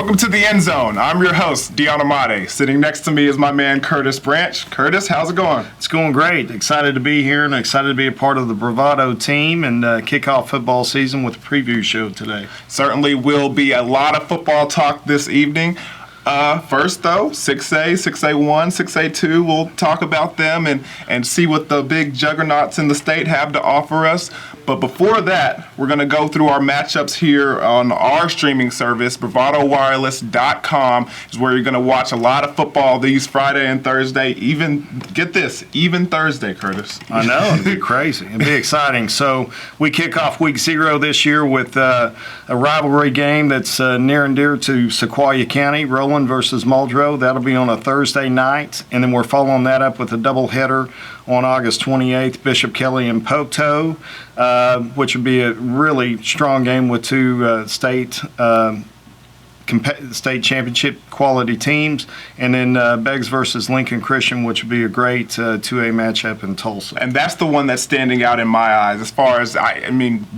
Welcome to the End Zone. I'm your host, Deion Imade. Sitting next to me is my man, Curtis Branch. Curtis, how's it going? It's going great. Excited to be here and excited to be a part of the Bravado team and kick off football season with a preview show today. Certainly will be a lot of football talk this evening. First, though, 6A, 6A1, 6A2, we'll talk about them and see what the big juggernauts in the state have to offer us. But before that, we're going to go through our matchups here on our streaming service. BravadoWireless.com is where you're going to watch a lot of football these Friday and Thursday. Even Thursday, Curtis. I know, it'd be crazy. It'd be exciting. So we kick off week 0 this year with a rivalry game that's near and dear to Sequoyah County, Roland versus Muldrow. That'll be on a Thursday night. And then we're following that up with a doubleheader on August 28th, Bishop Kelly and Poteau, which would be a really strong game with two state championship quality teams, and then Beggs versus Lincoln Christian, which would be a great 2A matchup in Tulsa. And that's the one that's standing out in my eyes. As far as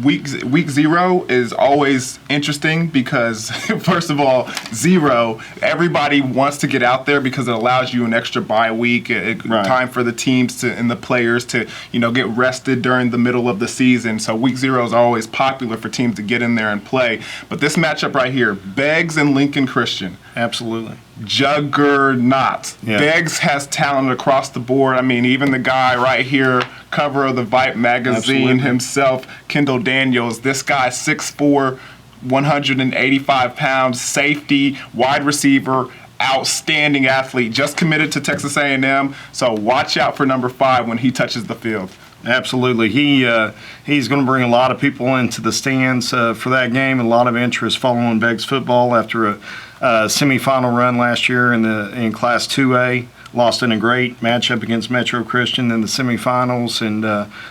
week 0 is always interesting because first of all, 0, everybody wants to get out there because it allows you an extra bye week, time for the teams and the players to get rested during the middle of the season. So week 0 is always popular for teams to get in there and play. But this matchup right here, Beggs and Lincoln Christian. Absolutely. Juggernaut. Yeah. Beggs has talent across the board. I mean, even the guy right here, cover of the Vibe magazine himself, Kendall Daniels. This guy, 6'4", 185 pounds, safety, wide receiver, outstanding athlete, just committed to Texas A&M. So watch out for number 5 when he touches the field. Absolutely. He's going to bring a lot of people into the stands for that game. A lot of interest following Beggs football after a semifinal run last year in Class 2A. Lost in a great matchup against Metro Christian in the semifinals, and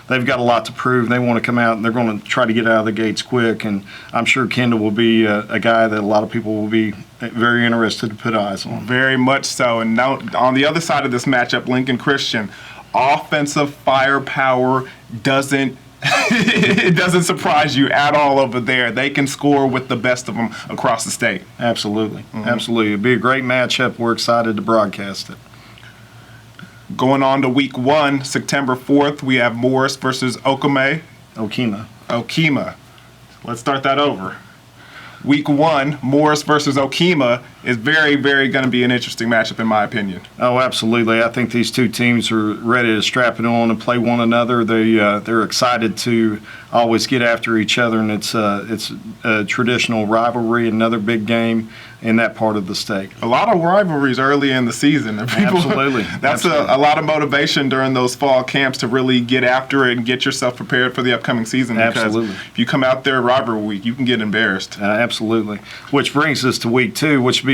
they've got a lot to prove. They want to come out, and they're going to try to get out of the gates quick, and I'm sure Kendall will be a guy that a lot of people will be very interested to put eyes on. Very much so. And now on the other side of this matchup, Lincoln Christian, offensive firepower doesn't surprise you at all over there. They can score with the best of them across the state. Absolutely. Absolutely. It'll be a great matchup. We're excited to broadcast it. Going on to week 1, September 4th, we have Morris versus Okemah. Let's start that over. Week 1, Morris versus Okemah is very, very going to be an interesting matchup in my opinion. Oh, absolutely. I think these two teams are ready to strap it on and play one another. They're excited to always get after each other, and it's a traditional rivalry, another big game in that part of the state. A lot of rivalries early in the season. Absolutely. That's a lot of motivation during those fall camps to really get after it and get yourself prepared for the upcoming season. Absolutely. Because if you come out there rivalry week, you can get embarrassed. Absolutely. Which brings us to week 2, which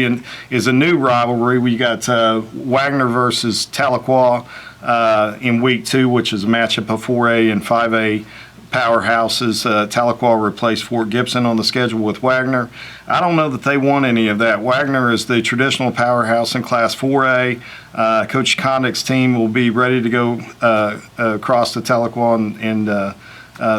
is a new rivalry. We got Wagner versus Tahlequah in week 2, which is a matchup of 4A and 5A powerhouses. Tahlequah replaced Fort Gibson on the schedule with Wagner. I don't know that they want any of that. Wagner is the traditional powerhouse in Class 4A. Coach Condic's team will be ready to go across to Tahlequah and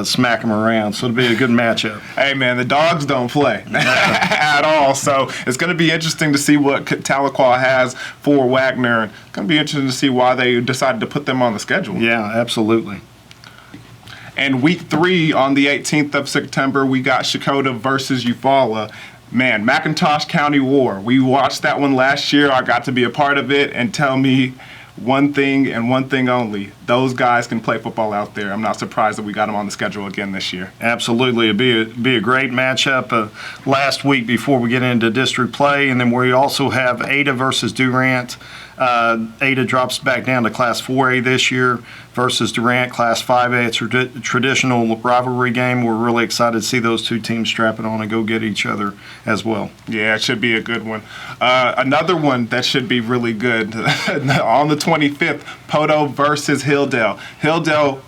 smack them around. So it'll be a good matchup. Hey, man, the dogs don't play at all. So it's going to be interesting to see what Tahlequah has for Wagner. It's going to be interesting to see why they decided to put them on the schedule. Yeah, absolutely. And week 3 on the 18th of September, we got Shakota versus Eufaula. Man, McIntosh County War. We watched that one last year. I got to be a part of it, and tell me one thing and one thing only. Those guys can play football out there. I'm not surprised that we got them on the schedule again this year. Absolutely. It'd be a great matchup last week before we get into district play. And then we also have Ada versus Durant. Ada drops back down to Class 4A this year versus Durant, Class 5A. It's a traditional rivalry game. We're really excited to see those two teams strap it on and go get each other as well. Yeah, it should be a good one. Another one that should be really good on the 25th, Poto versus Hilldale. Hilldale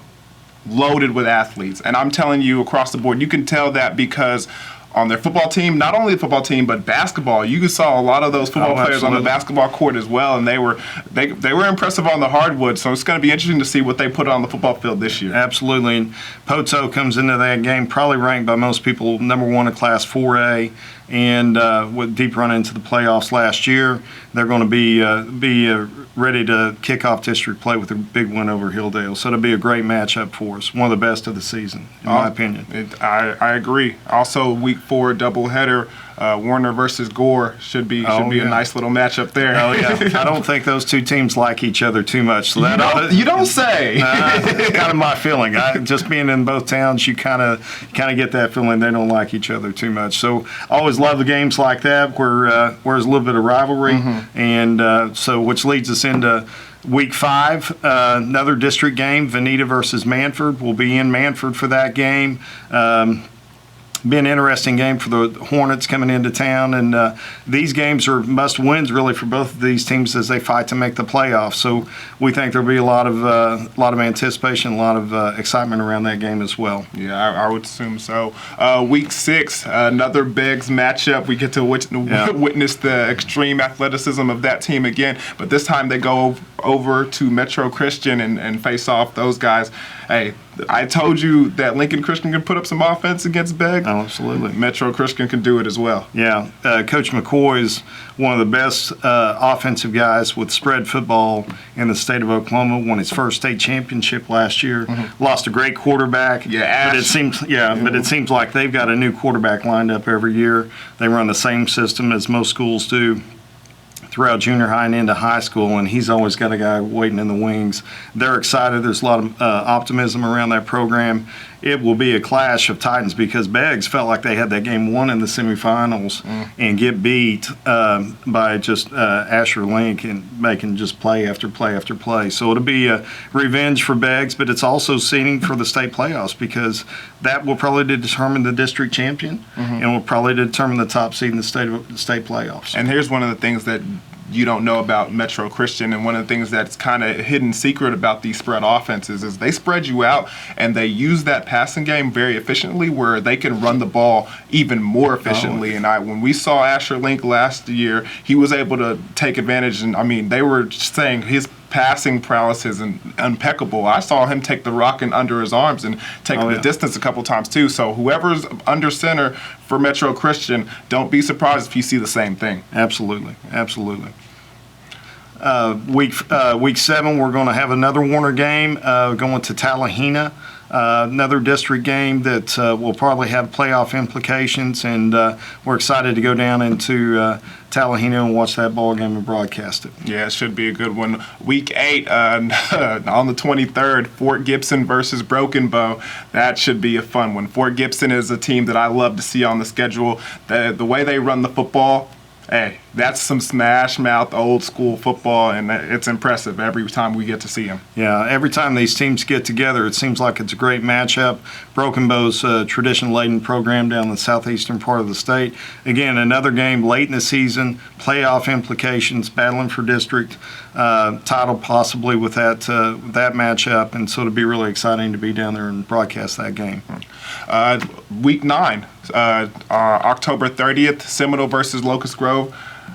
loaded with athletes, and I'm telling you across the board, you can tell that because on their football team, not only the football team, but basketball. You saw a lot of those football players on the basketball court as well, and they were impressive on the hardwood. So it's going to be interesting to see what they put on the football field this year. Absolutely. And Poto comes into that game probably ranked by most people number 1 in Class 4A. and with deep run into the playoffs last year. They're going to be ready to kick off district play with a big win over Hilldale. So it'll be a great matchup for us, one of the best of the season, in my opinion. I agree. Also, week 4 doubleheader. Warner versus Gore should be a nice little matchup there. Oh yeah, I don't think those two teams like each other too much. So you don't say. It's kind of my feeling. Just being in both towns, you kind of get that feeling they don't like each other too much. So I always love the games like that where there's a little bit of rivalry, and so which leads us into Week 5, another district game, Veneta versus Manford. We'll be in Manford for that game. Be an interesting game for the Hornets coming into town, and these games are must-wins really for both of these teams as they fight to make the playoffs. So we think there'll be a lot of anticipation, a lot of excitement around that game as well. Yeah, I would assume so. Week 6, another Beggs matchup. We get to witness the extreme athleticism of that team again, but this time they go over to Metro Christian and face off those guys. Hey, I told you that Lincoln Christian can put up some offense against Begg. Oh, absolutely. Metro Christian can do it as well. Yeah. Coach McCoy is one of the best offensive guys with spread football in the state of Oklahoma. Won his first state championship last year. Lost a great quarterback. Yeah, but it seems like they've got a new quarterback lined up every year. They run the same system as most schools do throughout junior high and into high school, and he's always got a guy waiting in the wings. They're excited. There's a lot of optimism around that program. It will be a clash of titans because Beggs felt like they had that game won in the semifinals and get beat by just Asher Link and making just play after play after play. So it'll be a revenge for Beggs, but it's also seeding for the state playoffs because that will probably determine the district champion and will probably determine the top seed in the state playoffs. And here's one of the things that you don't know about Metro Christian, and one of the things that's kind of hidden secret about these spread offenses is they spread you out and they use that passing game very efficiently where they can run the ball even more efficiently. And when we saw Asher Link last year, he was able to take advantage, and I mean, they were saying his passing prowess is impeccable. I saw him take the rock under his arms and take the distance a couple times too. So whoever's under center for Metro Christian, don't be surprised if you see the same thing. Absolutely. Week 7, we're going to have another Warner game going to Tallahena. Another district game that will probably have playoff implications, and we're excited to go down into Tallahena and watch that ball game and broadcast it. Yeah, it should be a good one. Week 8 on the 23rd, Fort Gibson versus Broken Bow. That should be a fun one. Fort Gibson is a team that I love to see on the schedule. The way they run the football, hey, that's some smash mouth old school football, and it's impressive every time we get to see them. Yeah, every time these teams get together, it seems like it's a great matchup. Broken Bow's tradition-laden program down the southeastern part of the state. Again, another game late in the season, playoff implications, battling for district title possibly with that matchup, and so it'll be really exciting to be down there and broadcast that game. Week 9, October 30th, Seminole versus Locust Grove.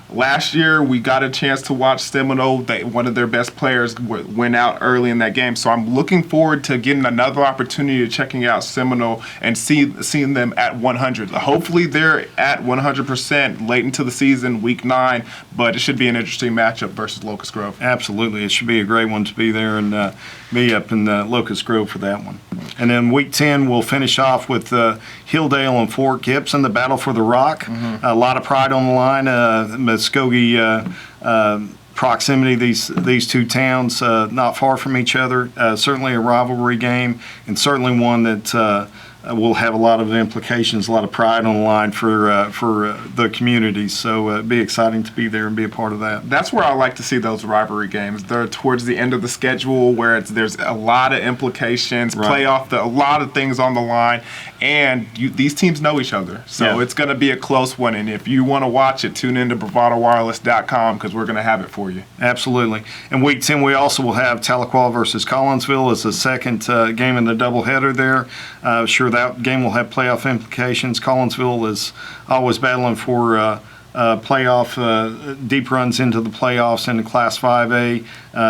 Last year, we got a chance to watch Seminole. One of their best players went out early in that game. So I'm looking forward to getting another opportunity to checking out Seminole and seeing them at 100. Hopefully, they're at 100% late into the season, week 9. But it should be an interesting matchup versus Locust Grove. Absolutely. It should be a great one to be there and be up in Locust Grove for that one. And then week 10, we'll finish off with Hilldale and Fort Gibson, the battle for the rock. A lot of pride on the line. Muskogee proximity, these two towns not far from each other. Certainly a rivalry game, and certainly one that will have a lot of implications, a lot of pride on the line for the community. So it'd be exciting to be there and be a part of that. That's where I like to see those rivalry games. They're towards the end of the schedule where there's a lot of implications, playoff, a lot of things on the line, and these teams know each other. So it's going to be a close one. And if you want to watch it, tune into bravadowireless.com because we're going to have it for you. Absolutely. And week 10, we also will have Tahlequah versus Collinsville as the second game in the doubleheader there. Sure, that game will have playoff implications. Collinsville is always battling for playoff deep runs into the playoffs into Class 5A.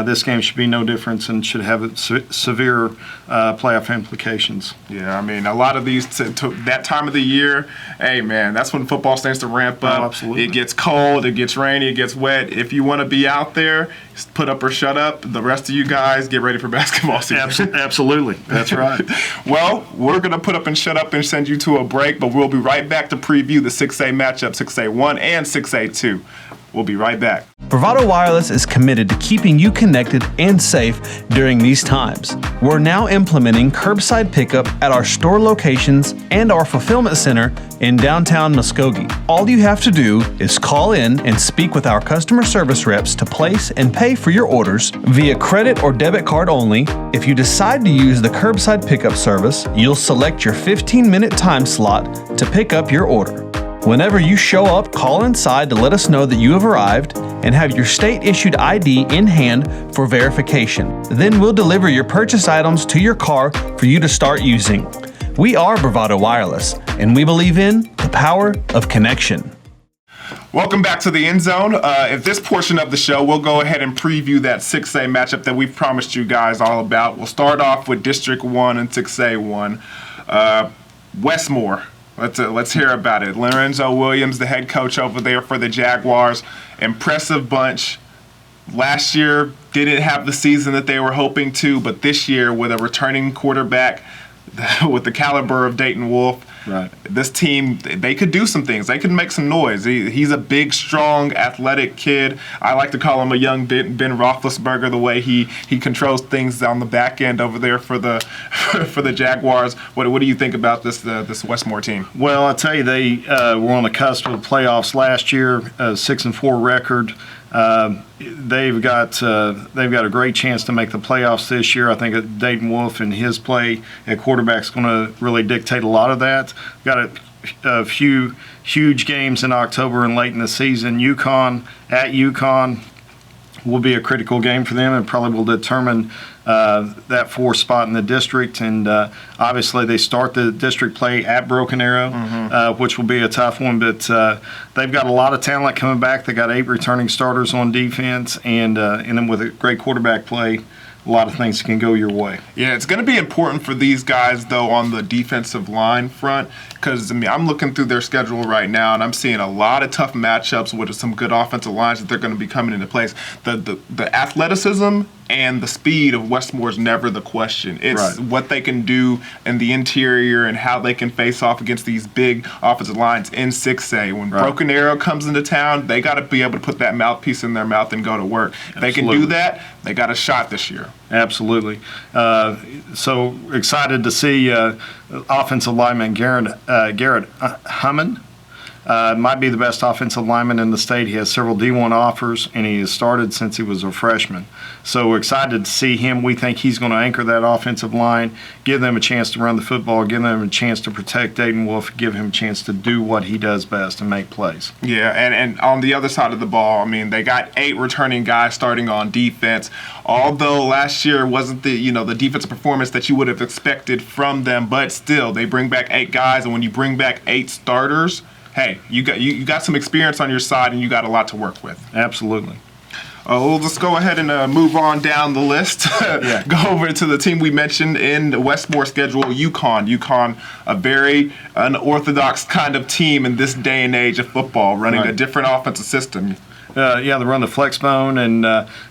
this game should be no different and should have severe playoff implications. Yeah, I mean, a lot of these, that time of the year, hey, man, that's when football starts to ramp up. Oh, absolutely. It gets cold, it gets rainy, it gets wet. If you want to be out there, put up or shut up. The rest of you guys, get ready for basketball season. Absolutely. That's right. Well, we're going to put up and shut up and send you to a break, but we'll be right back to preview the 6A matchup, 6A1 and 6A2. We'll be right back. Bravado Wireless is committed to keeping you connected and safe during these times. We're now implementing curbside pickup at our store locations and our fulfillment center in downtown Muskogee. All you have to do is call in and speak with our customer service reps to place and pay for your orders via credit or debit card only. If you decide to use the curbside pickup service, you'll select your 15-minute time slot to pick up your order. Whenever you show up, call inside to let us know that you have arrived and have your state-issued ID in hand for verification. Then we'll deliver your purchase items to your car for you to start using. We are Bravado Wireless, and we believe in the power of connection. Welcome back to the End Zone. At this portion of the show, we'll go ahead and preview that 6A matchup that we've promised you guys all about. We'll start off with District 1 and 6A1. Westmore. Let's hear about it. Lorenzo Williams, the head coach over there for the Jaguars. Impressive bunch. Last year didn't have the season that they were hoping to, but this year with a returning quarterback with the caliber of Dayton Wolf, right, this team, they could do some things. They could make some noise. He's a big, strong, athletic kid. I like to call him a young Ben Roethlisberger, the way he controls things on the back end over there for the for the Jaguars. What do you think about this Westmore team? Well, I'll tell you, they were on the cusp of the playoffs last year, 6-4 record. They've got a great chance to make the playoffs this year. I think that Dayton Wolf and his play at quarterback is going to really dictate a lot of that. Got a few huge games in October and late in the season. UConn will be a critical game for them and probably will determine that fourth spot in the district. And obviously they start the district play at Broken Arrow, which will be a tough one. But they've got a lot of talent coming back. They got 8 returning starters on defense, and then with a great quarterback play, a lot of things can go your way. Yeah, it's going to be important for these guys, though, on the defensive line front, because, I mean, I'm looking through their schedule right now, and I'm seeing a lot of tough matchups with some good offensive lines that they're going to be coming into place. The athleticism and the speed of Westmore is never the question. It's right, what they can do in the interior and how they can face off against these big offensive lines in 6A. When right, Broken Arrow comes into town, they got to be able to put that mouthpiece in their mouth and go to work. If they can do that, they got a shot this year. Absolutely. So excited to see offensive lineman Garrett Hammond. Might be the best offensive lineman in the state. He has several D1 offers, and he has started since he was a freshman. So we're excited to see him. We think he's going to anchor that offensive line, give them a chance to run the football, give them a chance to protect Dayton Wolf, give him a chance to do what he does best and make plays. Yeah, and on the other side of the ball, I mean, they got 8 returning guys starting on defense. Although last year wasn't the defensive performance that you would have expected from them, but still, they bring back 8 guys, and when you bring back 8 starters, hey, you got some experience on your side, and you got a lot to work with. Absolutely. Well, let's go ahead and move on down the list. Yeah. Go over to the team we mentioned in the Westmore schedule, UConn. UConn, a very unorthodox kind of team in this day and age of football, running right, a different offensive system. They run the flex bone and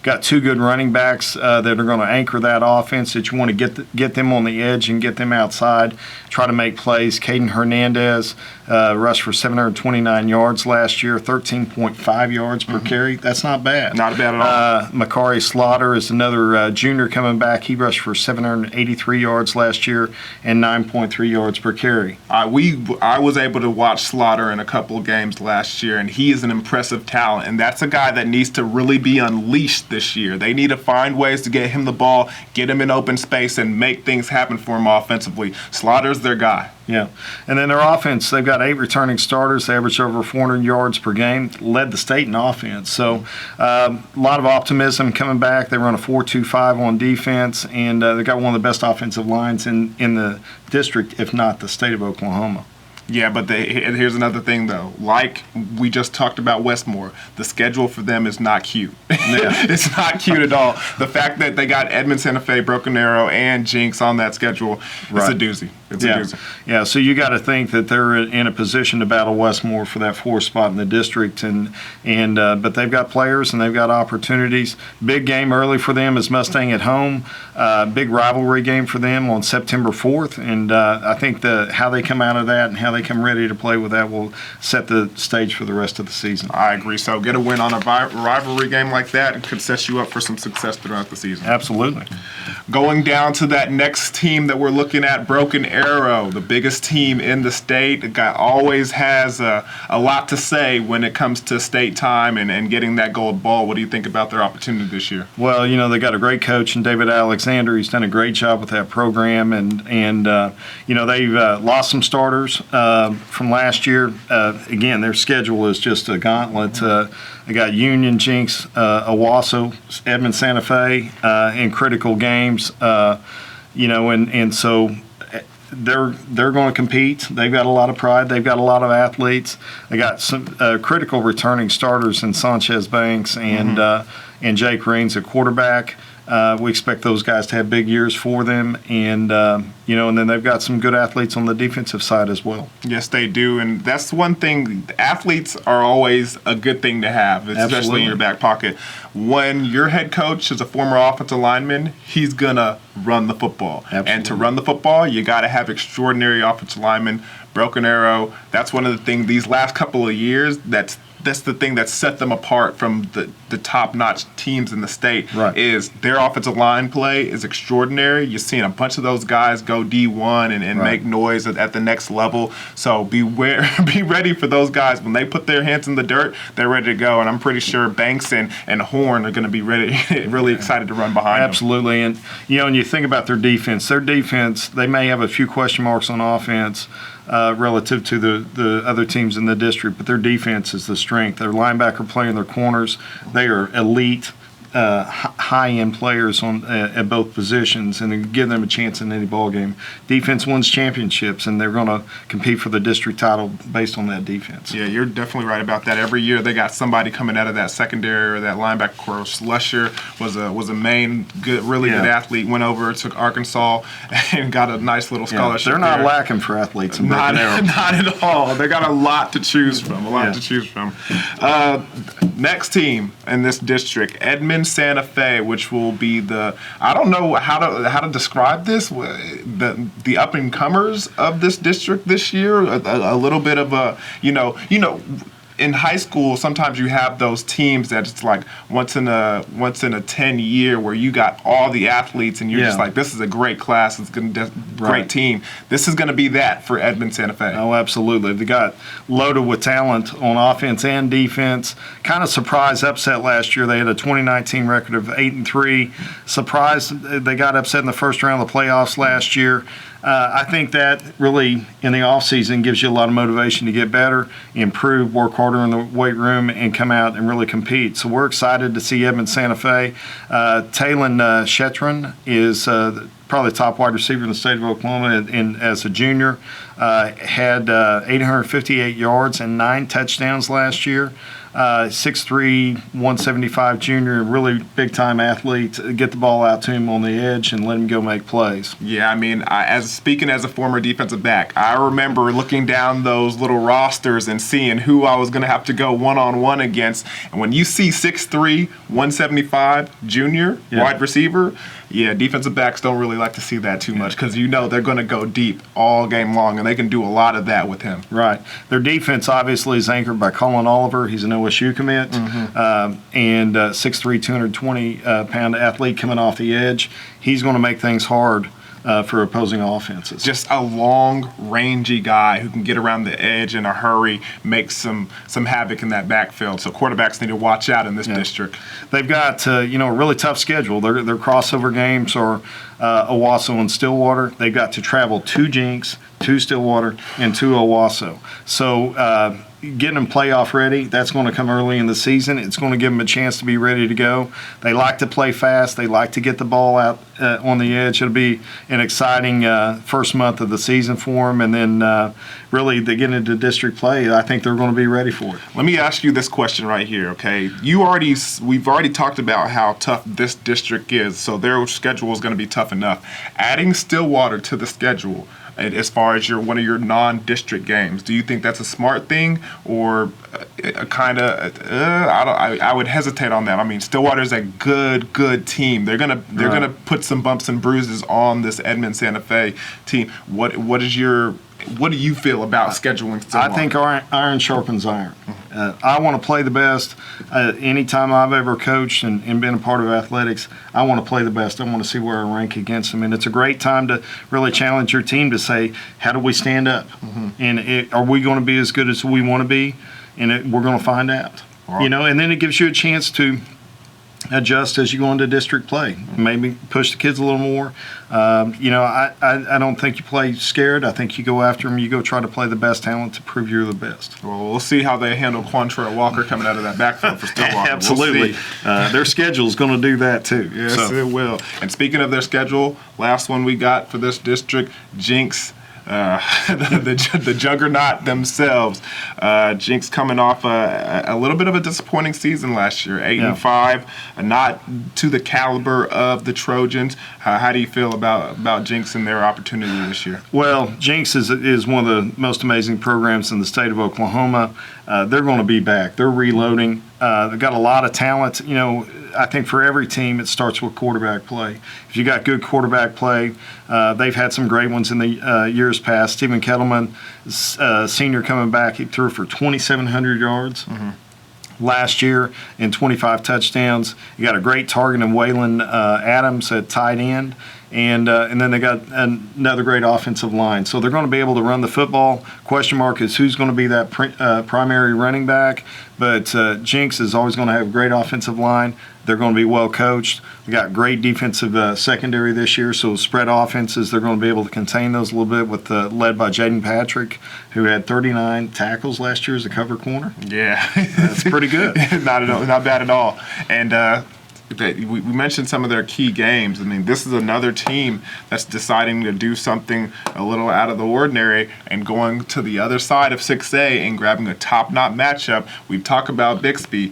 got 2 good running backs that are going to anchor that offense that you want to get them on the edge and get them outside, try to make plays. Caden Hernandez rushed for 729 yards last year, 13.5 yards per carry. That's not bad. Not bad at all. Makari Slaughter is another junior coming back. He rushed for 783 yards last year and 9.3 yards per carry. I was able to watch Slaughter in a couple of games last year, and he is an impressive talent, and that's a guy that needs to really be unleashed this year. They need to find ways to get him the ball, get him in open space, and make things happen for him offensively. Slaughter's their guy. Yeah. And then their offense, they've got 8 returning starters. They average over 400 yards per game, led the state in offense. So a lot of optimism coming back. They run a 4-2-5 on defense, and they've got one of the best offensive lines in the district, if not the state of Oklahoma. Yeah, but and here's another thing, though. Like we just talked about Westmore, the schedule for them is not cute. Yeah. It's not cute at all. The fact that they got Edmond, Santa Fe, Broken Arrow, and Jinx on that schedule, it's a doozy. It's a doozy. Yeah, so you got to think that they're in a position to battle Westmore for that 4th spot in the district, but they've got players and they've got opportunities. Big game early for them is Mustang at home. Big rivalry game for them on September 4th, and I think how they come out of that and how they come ready to play with that will set the stage for the rest of the season. I agree. So get a win on a rivalry game like that could set you up for some success throughout the season. Absolutely. Going down to that next team that we're looking at, Broken Arrow, the biggest team in the state. The guy always has a lot to say when it comes to state time and getting that gold ball. What do you think about their opportunity this year? Well, they got a great coach in David Alexander. He's done a great job with that program, and they've lost some starters from last year. Again, their schedule is just a gauntlet. They got Union, Jinx, Owasso, Edmond, Santa Fe in critical games. And so they're going to compete. They've got a lot of pride. They've got a lot of athletes. They got some critical returning starters in Sanchez Banks and Jake Raines at quarterback. We expect those guys to have big years for them, and then they've got some good athletes on the defensive side as well. Yes, they do, and that's one thing. Athletes are always a good thing to have, especially in your back pocket. When your head coach is a former offensive lineman, he's gonna run the football, and to run the football, you got to have extraordinary offensive linemen. Broken Arrow. That's one of the things these last couple of years. That's the thing that set them apart from the top-notch teams in the state. Right. Is their offensive line play is extraordinary. You're seeing a bunch of those guys go D1 and make noise at the next level. So be ready for those guys. When they put their hands in the dirt, they're ready to go. And I'm pretty sure Banks and Horn are going to be ready, really excited to run behind them. Absolutely. And, when you think about their defense, they may have a few question marks on offense relative to the other teams in the district, but their defense is the strength. Their linebacker play and their corners, they are elite, high-end players at both positions, and give them a chance in any ball game. Defense wins championships, and they're going to compete for the district title based on that defense. Yeah, you're definitely right about that. Every year they got somebody coming out of that secondary or that linebacker course. Lusher was a main really good athlete. Went over to Arkansas and got a nice little scholarship. They're not lacking for athletes in Broken Arrow. Not at all. They got a lot to choose from. Next team in this district, Edmond Santa Fe, which will be I don't know how to describe this, the up and comers of this district this year. A little bit of a in high school, sometimes you have those teams that it's like once in a 10 year where you got all the athletes and you're just like, this is a great class, it's going to great team. This is going to be that for Edmond Santa Fe. Oh, absolutely. They got loaded with talent on offense and defense. Kind of surprise upset last year. They had a 2019 record of 8-3. Surprise, they got upset in the first round of the playoffs last year. I think that really in the offseason gives you a lot of motivation to get better, improve, work harder in the weight room, and come out and really compete. So we're excited to see Edmond Santa Fe. Talon Shetron is probably the top wide receiver in the state of Oklahoma as a junior. Had 858 yards and 9 touchdowns last year. 6'3", 175 junior, really big-time athlete. Get the ball out to him on the edge and let him go make plays. Yeah, I mean, speaking as a former defensive back, I remember looking down those little rosters and seeing who I was going to have to go one-on-one against. And when you see 6'3", 175 junior wide receiver, defensive backs don't really like to see that too much because they're going to go deep all game long, and they can do a lot of that with him. Right. Their defense obviously is anchored by Colin Oliver. He's an OSU commit, and 6'3", 220-pound athlete coming off the edge. He's going to make things hard for opposing offenses. Just a long, rangy guy who can get around the edge in a hurry, make some havoc in that backfield. So quarterbacks need to watch out in this district. They've got a really tough schedule. Their crossover games are Owasso and Stillwater. They've got to travel to Jinx, to Stillwater, and to Owasso. So getting them playoff ready. That's going to come early in the season. It's going to give them a chance to be ready to go. They like to play fast. They like to get the ball out on the edge. It'll be an exciting first month of the season for them, and then really they get into district play. I think they're going to be ready for it. Let me ask you this question right here, okay? We've already talked about how tough this district is, so their schedule is going to be tough enough. Adding Stillwater to the schedule, and as far as one of your non-district games, do you think that's a smart thing, or I would hesitate on that. I mean, Stillwater's a good team. They're gonna put some bumps and bruises on this Edmond Santa Fe team. What do you feel about scheduling Stillwater? I think iron sharpens iron. I want to play the best. Anytime I've ever coached and been a part of athletics, I want to play the best. I want to see where I rank against them. And it's a great time to really challenge your team to say, how do we stand up? And are we going to be as good as we want to be? And we're going to find out. Right. And then it gives you a chance to adjust as you go into district play. Maybe push the kids a little more. I don't think you play scared. I think you go after them. You go try to play the best talent to prove you're the best. Well, we'll see how they handle Quantrell Walker coming out of that backfield for Stillwater. Absolutely. Their schedule is going to do that too. Yes, it will. And speaking of their schedule, last one we got for this district, Jinx. The juggernaut themselves. Jinx coming off a little bit of a disappointing season last year, 8-5, not to the caliber of the Trojans. How do you feel about Jinx and their opportunity this year? Well, Jinx is one of the most amazing programs in the state of Oklahoma. They're going to be back. They're reloading. They've got a lot of talent. I think for every team, it starts with quarterback play. If you got good quarterback play, they've had some great ones in the years past. Stephen Kettleman, senior coming back, he threw for 2,700 yards last year and 25 touchdowns. You got a great target in Waylon Adams at tight end. And then they got another great offensive line. So they're going to be able to run the football. Question mark is who's going to be that primary running back. But Jinx is always going to have a great offensive line. They're going to be well coached. They got great defensive secondary this year, so spread offenses, they're going to be able to contain those a little bit with led by Jaden Patrick, who had 39 tackles last year as a cover corner. Yeah. That's pretty good. Not bad at all. And we mentioned some of their key games. I mean, this is another team that's deciding to do something a little out of the ordinary and going to the other side of 6A and grabbing a top-notch matchup. We talk about Bixby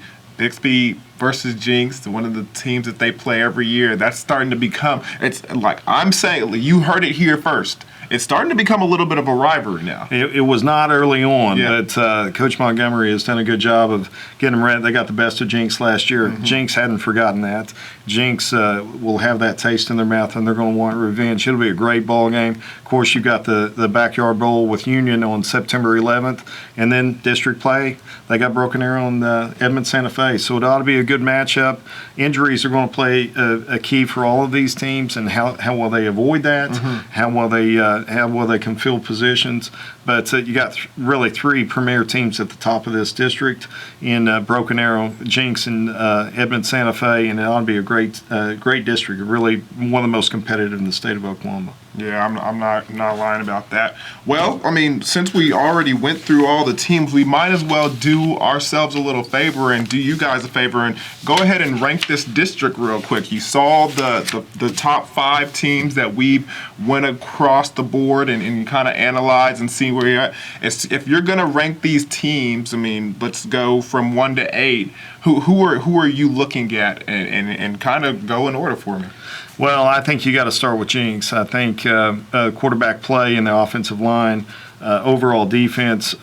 versus Jinx, one of the teams that they play every year. That's starting to become, it's like I'm saying, you heard it here first. It's starting to become a little bit of a rivalry now. It was not early on, but Coach Montgomery has done a good job of getting them ready. They got the best of Jinx last year. Jinx hadn't forgotten that. Jinx will have that taste in their mouth, and they're going to want revenge. It'll be a great ball game. Of course, you've got the Backyard Bowl with Union on September 11th, and then district play. They got Broken Arrow and Edmond Santa Fe, so it ought to be a good matchup. Injuries are going to play a key for all of these teams, and how will they avoid that? How will they can fill positions? But you got really three premier teams at the top of this district in Broken Arrow, Jinx, and Edmond Santa Fe, and it ought to be a great district. Really one of the most competitive in the state of Oklahoma. Yeah, I'm not lying about that. Well, I mean, since we already went through all the teams, we might as well do ourselves a little favor and do you guys a favor and go ahead and rank this district real quick. You saw the top 5 teams that we went across the board and kind of analyze and see where you're at. If you're going to rank these teams, I mean, let's go from 1 to 8. Who are you looking at and kind of go in order for me? Well, I think you got to start with Jinx. I think quarterback play and the offensive line, overall defense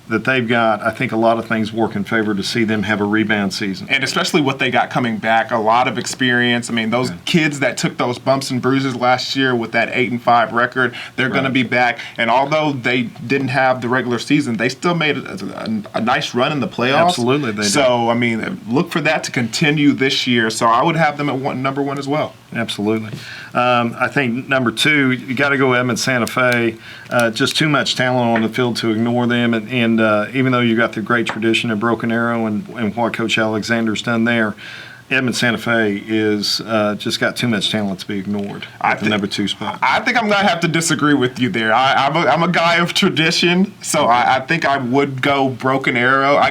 that they've got, I think a lot of things work in favor to see them have a rebound season. And especially what they got coming back, a lot of experience. I mean, those kids that took those bumps and bruises last year with that 8-5 record, they're going to be back. And although they didn't have the regular season, they still made a nice run in the playoffs. Absolutely, they did. So, I mean, look for that to continue this year. So I would have them at number 1 as well. Absolutely. I think number 2, you got to go Edmond Santa Fe. Just too much talent on the field to ignore them. And even though you got the great tradition of Broken Arrow and what Coach Alexander's done there, Edmond Santa Fe is just got too much talent to be ignored at the number 2 spot. I think I'm going to have to disagree with you there. I'm a guy of tradition, so I think I would go Broken Arrow. I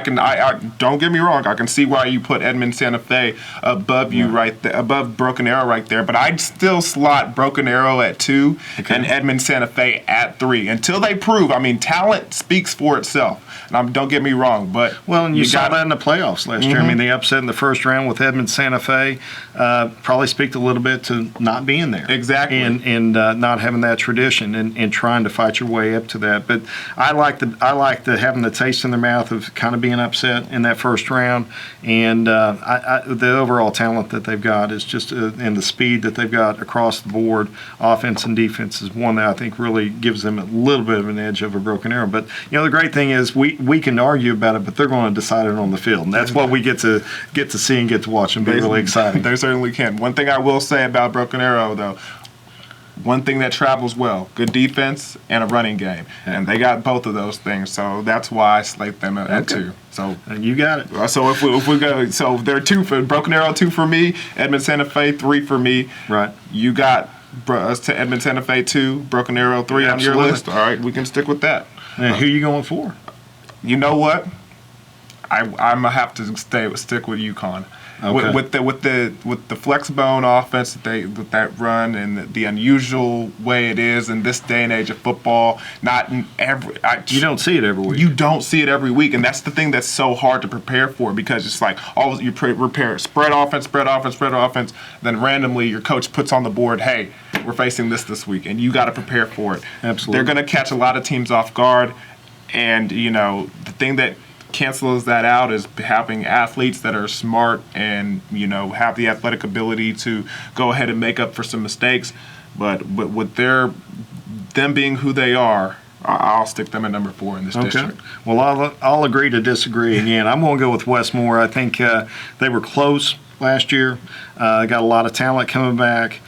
don't get me wrong. I can see why you put Edmond Santa Fe above you right there, above Broken Arrow right there. But I'd still slot Broken Arrow at 2 and Edmond Santa Fe at 3 until they prove. I mean, talent speaks for itself. And don't get me wrong, but you saw that in the playoffs last year. I mean, the upset in the first round with Edmond Santa Fe probably speaks a little bit to not being there. Exactly. And not having that tradition and trying to fight your way up to that. But I like the having the taste in their mouth of kind of being upset in that first round. And the overall talent that they've got is just and the speed that they've got across the board, offense and defense, is one that I think really gives them a little bit of an edge over Broken Arrow. But, the great thing is we can argue about it, but they're going to decide it on the field. And that's what we get to see and get to watch and be really exciting. They certainly can. One thing I will say about Broken Arrow, though, one thing that travels well, good defense and a running game. And they got both of those things. So that's why I slate them at 2. So and you got it. So if we go, so they're 2 for Broken Arrow, 2 for me, Edmond Santa Fe 3 for me. Right. You got Edmond Santa Fe 2, Broken Arrow 3 on your list. All right, we can stick with that. And who are you going for? You know what? I'm gonna have to stick with UConn. Okay. With the flex bone offense with that run and the unusual way it is in this day and age of football, you don't see it every week. You don't see it every week, and that's the thing that's so hard to prepare for, because it's like always you prepare spread offense, then randomly your coach puts on the board, hey, we're facing this week, and you got to prepare for it. Absolutely. They're going to catch a lot of teams off guard, and the thing that cancels that out is having athletes that are smart and have the athletic ability to go ahead and make up for some mistakes. But with them being who they are, I'll stick them at number 4 in this district. Well, I'll agree to disagree again. I'm going to go with Westmore. I think they were close last year. Got a lot of talent coming back.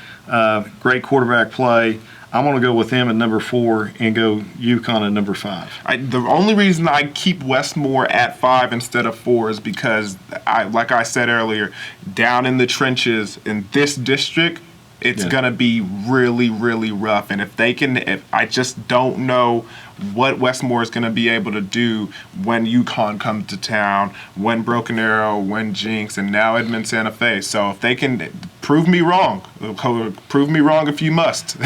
Great quarterback play. I'm going to go with them at number 4 and go UConn at number 5. The only reason I keep Westmore at 5 instead of 4 is because, like I said earlier, down in the trenches in this district, it's going to be really, really rough. And if I just don't know what Westmore is going to be able to do when UConn comes to town, when Broken Arrow, when Jinx, and now Edmond Santa Fe. So if they can prove me wrong if you must.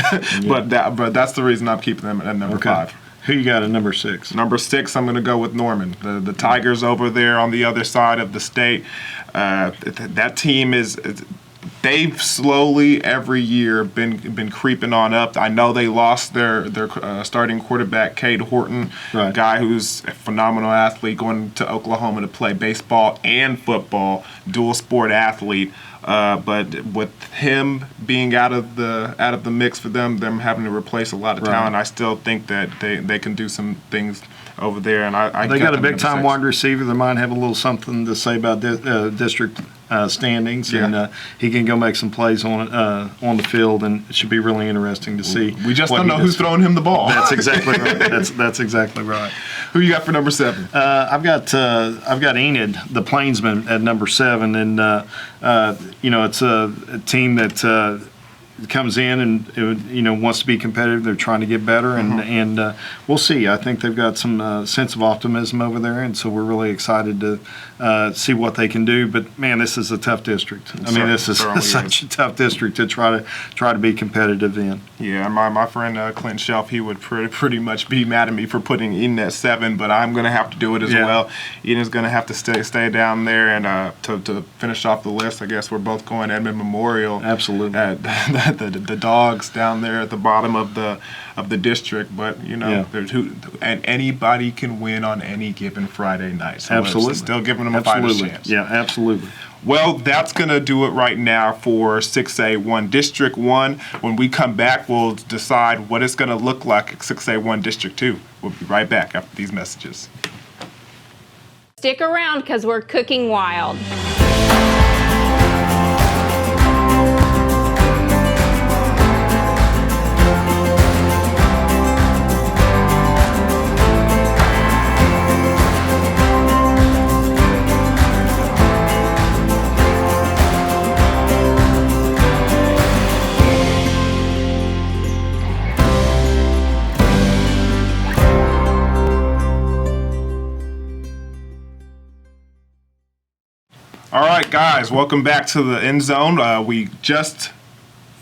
But that's the reason I'm keeping them at number 5. Who you got at number 6? Number 6, I'm going to go with Norman. The Tigers over there on the other side of the state. That team is. They've slowly every year been creeping on up. I know they lost their starting quarterback, Cade Horton, a guy who's a phenomenal athlete, going to Oklahoma to play baseball and football, dual sport athlete. But with him being out of the mix for them having to replace a lot of talent, I still think that they can do some things over there. And they got a big time wide receiver that might have a little something to say about district standings, and he can go make some plays on the field, and it should be really interesting to see. We just don't know who's throwing him the ball. That's exactly right. That's exactly right. Who you got for number 7? I've got Enid, the Plainsman, at number 7, and it's a team that comes in and wants to be competitive. They're trying to get better, and we'll see. I think they've got some sense of optimism over there, and so we're really excited to see what they can do. But man, this is a tough district. This is such a tough district to try to be competitive in. Yeah, my friend Clint Shelf, he would pretty much be mad at me for putting Eden at 7, but I'm going to have to do it as well. Eden's going to have to stay down there, and to finish off the list, I guess we're both going Edmond Memorial. Absolutely. The dogs down there at the bottom of the district, but and anybody can win on any given Friday night. So absolutely, still giving them a fighter's chance. Yeah, absolutely. Well, that's going to do it right now for 6A1 District 1. When we come back, we'll decide what it's going to look like at 6A1 District 2. We'll be right back after these messages. Stick around because we're cooking wild. Guys, welcome back to the End Zone. We just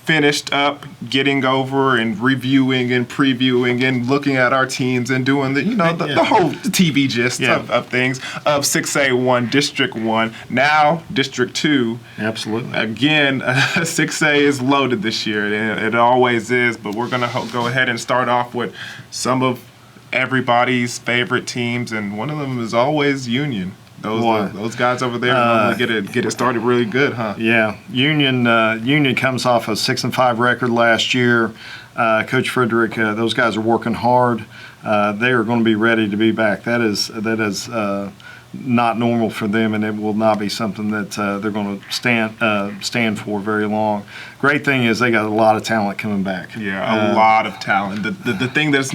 finished up getting over and reviewing and previewing and looking at our teams and doing the whole TV gist of things of 6A1 District 1, now District 2. Absolutely. Again, 6A is loaded this year. It always is, but we're going to go ahead and start off with some of everybody's favorite teams, and one of them is always Union. Those guys over there normally get it started really good, huh? Yeah, Union comes off a 6-5 record last year. Coach Frederick, those guys are working hard. They are going to be ready to be back. That is not normal for them, and it will not be something that they're going to stand for very long. Great thing is they got a lot of talent coming back. Yeah, a lot of talent. The thing that's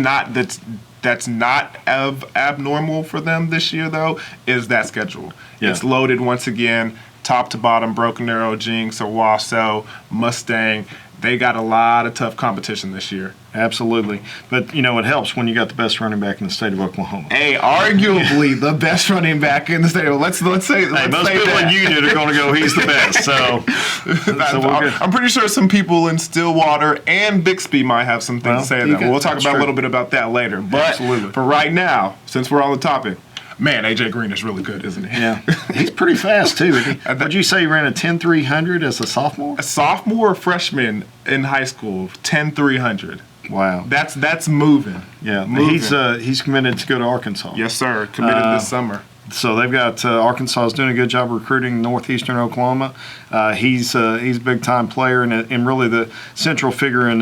not abnormal for them this year, though, is that schedule. Yeah. It's loaded once again, top to bottom, Broken Arrow, Jinx, Owasso, Mustang. They got a lot of tough competition this year. Absolutely. But, it helps when you got the best running back in the state of Oklahoma. Hey, arguably the best running back in the state of Let's say most people in Union are going to go, he's the best. So I'm pretty sure some people in Stillwater and Bixby might have some things to say to that. We'll talk about a little bit about that later. But for right now, since we're on the topic, man, A.J. Green is really good, isn't he? Yeah. He's pretty fast, too. Would you say he ran a 10.300 as a sophomore? A sophomore or freshman in high school, 10.300. Wow. That's moving. Yeah. He's committed to go to Arkansas. Yes, sir. Committed this summer. So they've got Arkansas is doing a good job recruiting northeastern Oklahoma. He's a big-time player and really the central figure in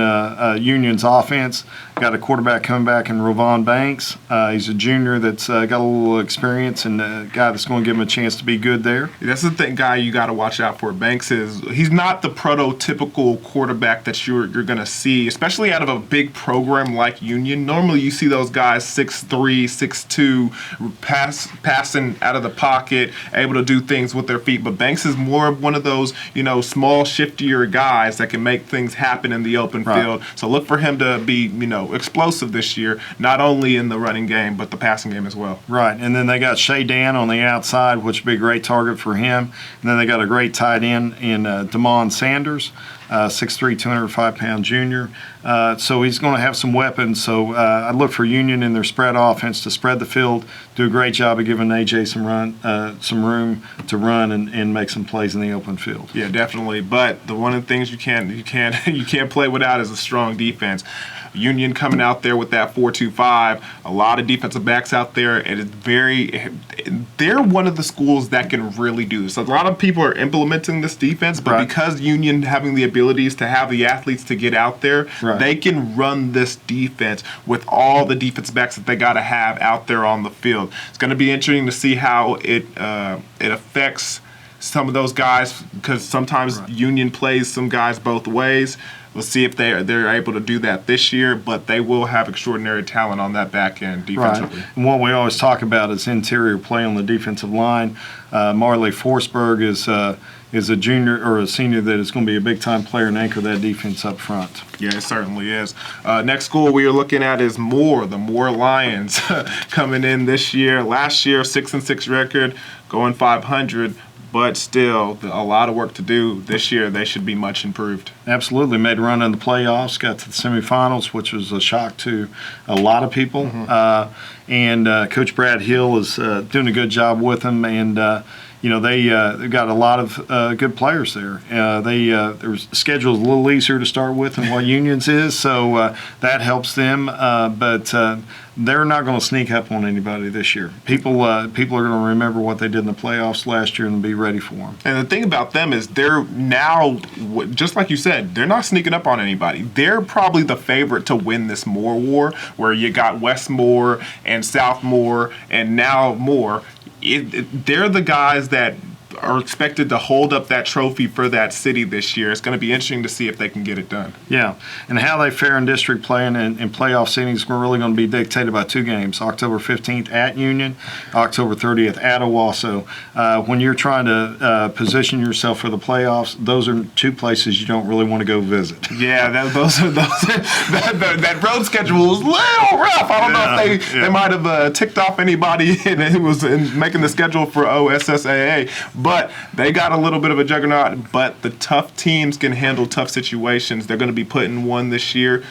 Union's offense. Got a quarterback coming back in Rovon Banks. He's a junior that's got a little experience and a guy that's going to give him a chance to be good there. That's the guy you got to watch out for. Banks he's not the prototypical quarterback that you're going to see, especially out of a big program like Union. Normally you see those guys 6'3", 6'2", passing out of the pocket, able to do things with their feet. But Banks is more of one of those, small, shiftier guys that can make things happen in the open field. So look for him to be, explosive this year, not only in the running game, but the passing game as well. Right. And then they got Shea Dan on the outside, which would be a great target for him. And then they got a great tight end in Damon Sanders. 6'3", 205-pound junior. So he's going to have some weapons. So I look for Union in their spread offense to spread the field, do a great job of giving A.J. some room to run and make some plays in the open field. Yeah, definitely. But one of the things you can't play without is a strong defense. Union coming out there with that 4-2-5, a lot of defensive backs out there. They're one of the schools that can really do this. A lot of people are implementing this defense, but because Union having the abilities to have the athletes to get out there, they can run this defense with all the defensive backs that they got to have out there on the field. It's going to be interesting to see how it affects some of those guys, because sometimes Union plays some guys both ways. We'll see if they're able to do that this year, but they will have extraordinary talent on that back end defensively. Right. And what we always talk about is interior play on the defensive line. Marley Forsberg is a junior or a senior that is going to be a big-time player and anchor that defense up front. Yeah, it certainly is. Next school we are looking at is Moore, the Moore Lions, coming in this year. Last year, 6-6 record, going 500. But still, a lot of work to do this year. They should be much improved. Absolutely. Made a run in the playoffs, got to the semifinals, which was a shock to a lot of people. And Coach Brad Hill is doing a good job with them. And, they've got a lot of good players there. Their schedule is a little easier to start with than what Union's is, so that helps them. But they're not going to sneak up on anybody this year. People are going to remember what they did in the playoffs last year and be ready for them. And the thing about them is they're now, just like you said, they're not sneaking up on anybody. They're probably the favorite to win this Moore War, where you got West Moore and South Moore and now Moore. They're the guys that are expected to hold up that trophy for that city this year. It's going to be interesting to see if they can get it done. Yeah, and how they fare in district play and in playoff seedings are really going to be dictated by two games, October 15th at Union, October 30th at Owasso. When you're trying to position yourself for the playoffs, those are two places you don't really want to go visit. Yeah, that road schedule was a little rough. I don't know if they might have ticked off anybody who was making the schedule for OSSAA. But they got a little bit of a juggernaut. But the tough teams can handle tough situations. They're going to be putting 1 this year,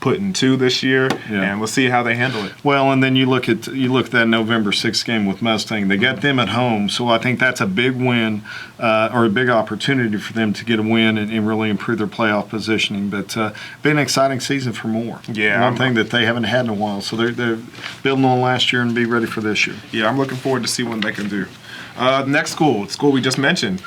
putting 2 this year, and we'll see how they handle it. Well, and then you look at that November 6th game with Mustang. They got them at home, so I think that's a big win or a big opportunity for them to get a win and really improve their playoff positioning. But been an exciting season for Moore. Yeah, one thing that they haven't had in a while. So they're building on last year and be ready for this year. Yeah, I'm looking forward to see what they can do. Next school we just mentioned,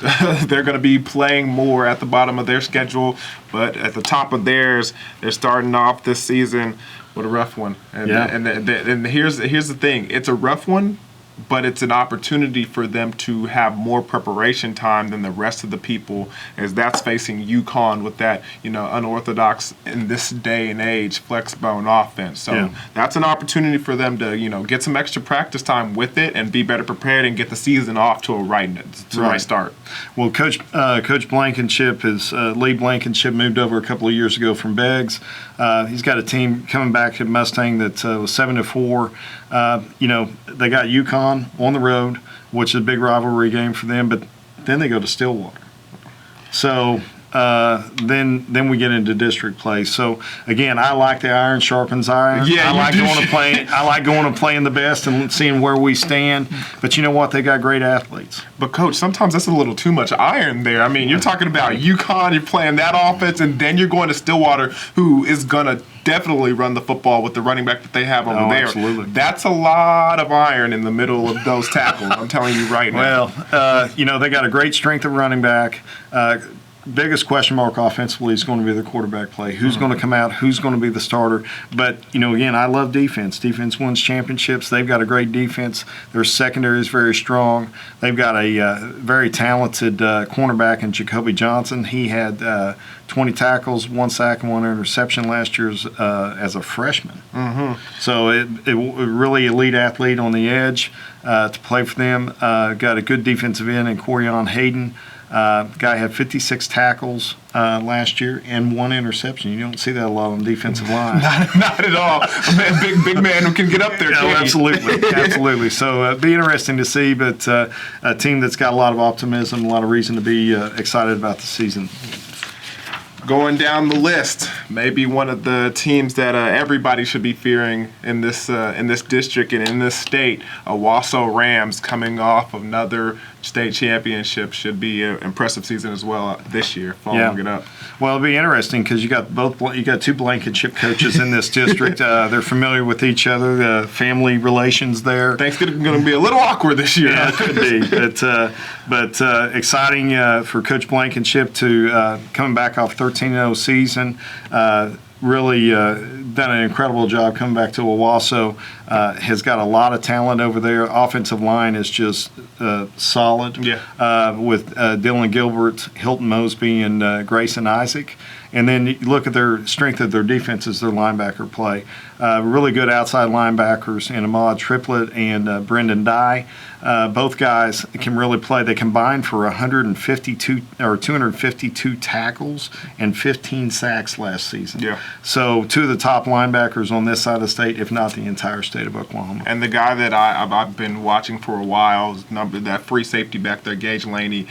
they're going to be playing more at the bottom of their schedule, but at the top of theirs, they're starting off this season with a rough one. And here's the thing: it's a rough one, but it's an opportunity for them to have more preparation time than the rest of the people, as that's facing UConn with that, unorthodox in this day and age flex bone offense. So that's an opportunity for them to, get some extra practice time with it and be better prepared and get the season off to a right start. Well, Coach Blankenship, Lee Blankenship, moved over a couple of years ago from Beggs. He's got a team coming back at Mustang that was 7-4. They got UConn on the road, which is a big rivalry game for them, but then they go to Stillwater. So then we get into district play. So again, I like the iron sharpens iron. Yeah, I like going and playing the best and seeing where we stand. But you know what? They got great athletes. But Coach, sometimes that's a little too much iron there. I mean, you're talking about UConn, you're playing that offense, and then you're going to Stillwater, who is gonna definitely run the football with the running back that they have over there. Absolutely. That's a lot of iron in the middle of those tackles. I'm telling you right now. Well, they got a great strength of running back. Biggest question mark offensively is going to be the quarterback play. Who's going to come out? Who's going to be the starter? But, again, I love defense. Defense wins championships. They've got a great defense. Their secondary is very strong. They've got a very talented cornerback in Jacoby Johnson. He had 20 tackles, 1 sack, and 1 interception last year as a freshman. So it really elite athlete on the edge to play for them. Got a good defensive end in Corian Hayden. Guy had 56 tackles last year and 1 interception. You don't see that a lot on the defensive line. Not at all. A big man who can get up there. Absolutely. So it'd be interesting to see, but a team that's got a lot of optimism, a lot of reason to be excited about the season. Going down the list, maybe one of the teams that everybody should be fearing in this district and in this state, Owasso Rams, coming off of another state championship, should be an impressive season as well this year, following it up. Well, it'll be interesting because you got 2 Blankenship coaches in this district. They're familiar with each other. The family relations there. Thanksgiving going to be a little awkward this year. Yeah, it could be. But exciting for Coach Blankenship to coming back off 13-0 season. Really done an incredible job coming back to Owasso. Has got a lot of talent over there. Offensive line is just solid. With Dylan Gilbert, Hilton Mosby, and Grayson Isaac. And then you look at their strength of their defense is their linebacker play. Really good outside linebackers in Imade Triplett and Brendan Dye. Both guys can really play. They combined for 252 tackles and 15 sacks last season. Yeah. So 2 of the top linebackers on this side of the state, if not the entire state of Oklahoma. And the guy that I've been watching for a while is that free safety back there, Gage Laney.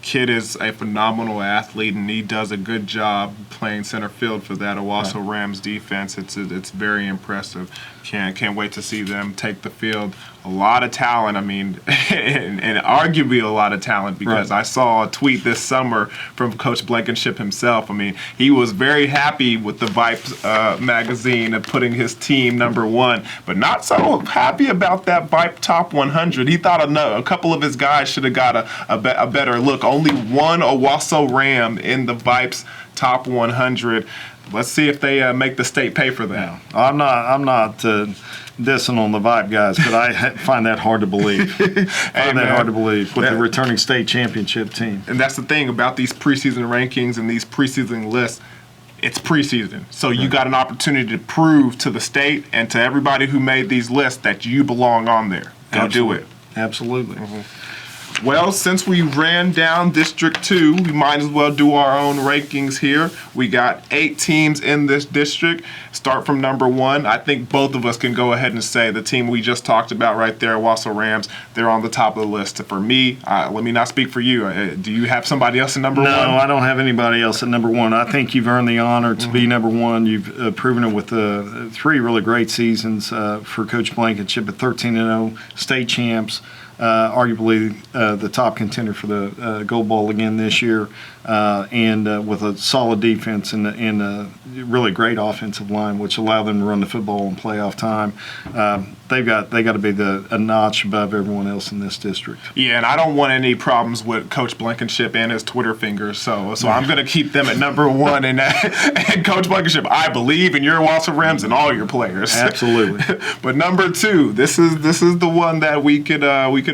Kid is a phenomenal athlete, and he does a good job playing center field for that Owasso Rams defense. It's very impressive. Can't wait to see them take the field. A lot of talent, and arguably a lot of talent, because I saw a tweet this summer from Coach Blankenship himself. He was very happy with the Vipes magazine of putting his team #1, but not so happy about that Vipe Top 100. He thought a couple of his guys should have got a better look. Only 1 Owasso Ram in the Vipes Top 100. Let's see if they make the state pay for that. I'm not dissing on the Vibe guys, but I find that hard to believe. With the returning state championship team. And that's the thing about these preseason rankings and these preseason lists. It's preseason, so you got an opportunity to prove to the state and to everybody who made these lists that you belong on there. Go do it. Absolutely. Well, since we ran down District 2, we might as well do our own rankings here. We got 8 teams in this district. Start from number 1. I think both of us can go ahead and say the team we just talked about right there, Wausau Rams, they're on the top of the list. For me, let me not speak for you. Do you have somebody else in number 1? No, I don't have anybody else at number 1. I think you've earned the honor to be number 1. You've proven it with 3 really great seasons for Coach Blankenship at 13-0, state champs. Arguably the top contender for the Gold Ball again this year, and with a solid defense and a really great offensive line, which allow them to run the football in playoff time. They got to be a notch above everyone else in this district. Yeah, and I don't want any problems with Coach Blankenship and his Twitter fingers, so I'm going to keep them at number 1. And Coach Blankenship, I believe in your Wausau Rams and all your players. Absolutely. But number 2, this is the one that we could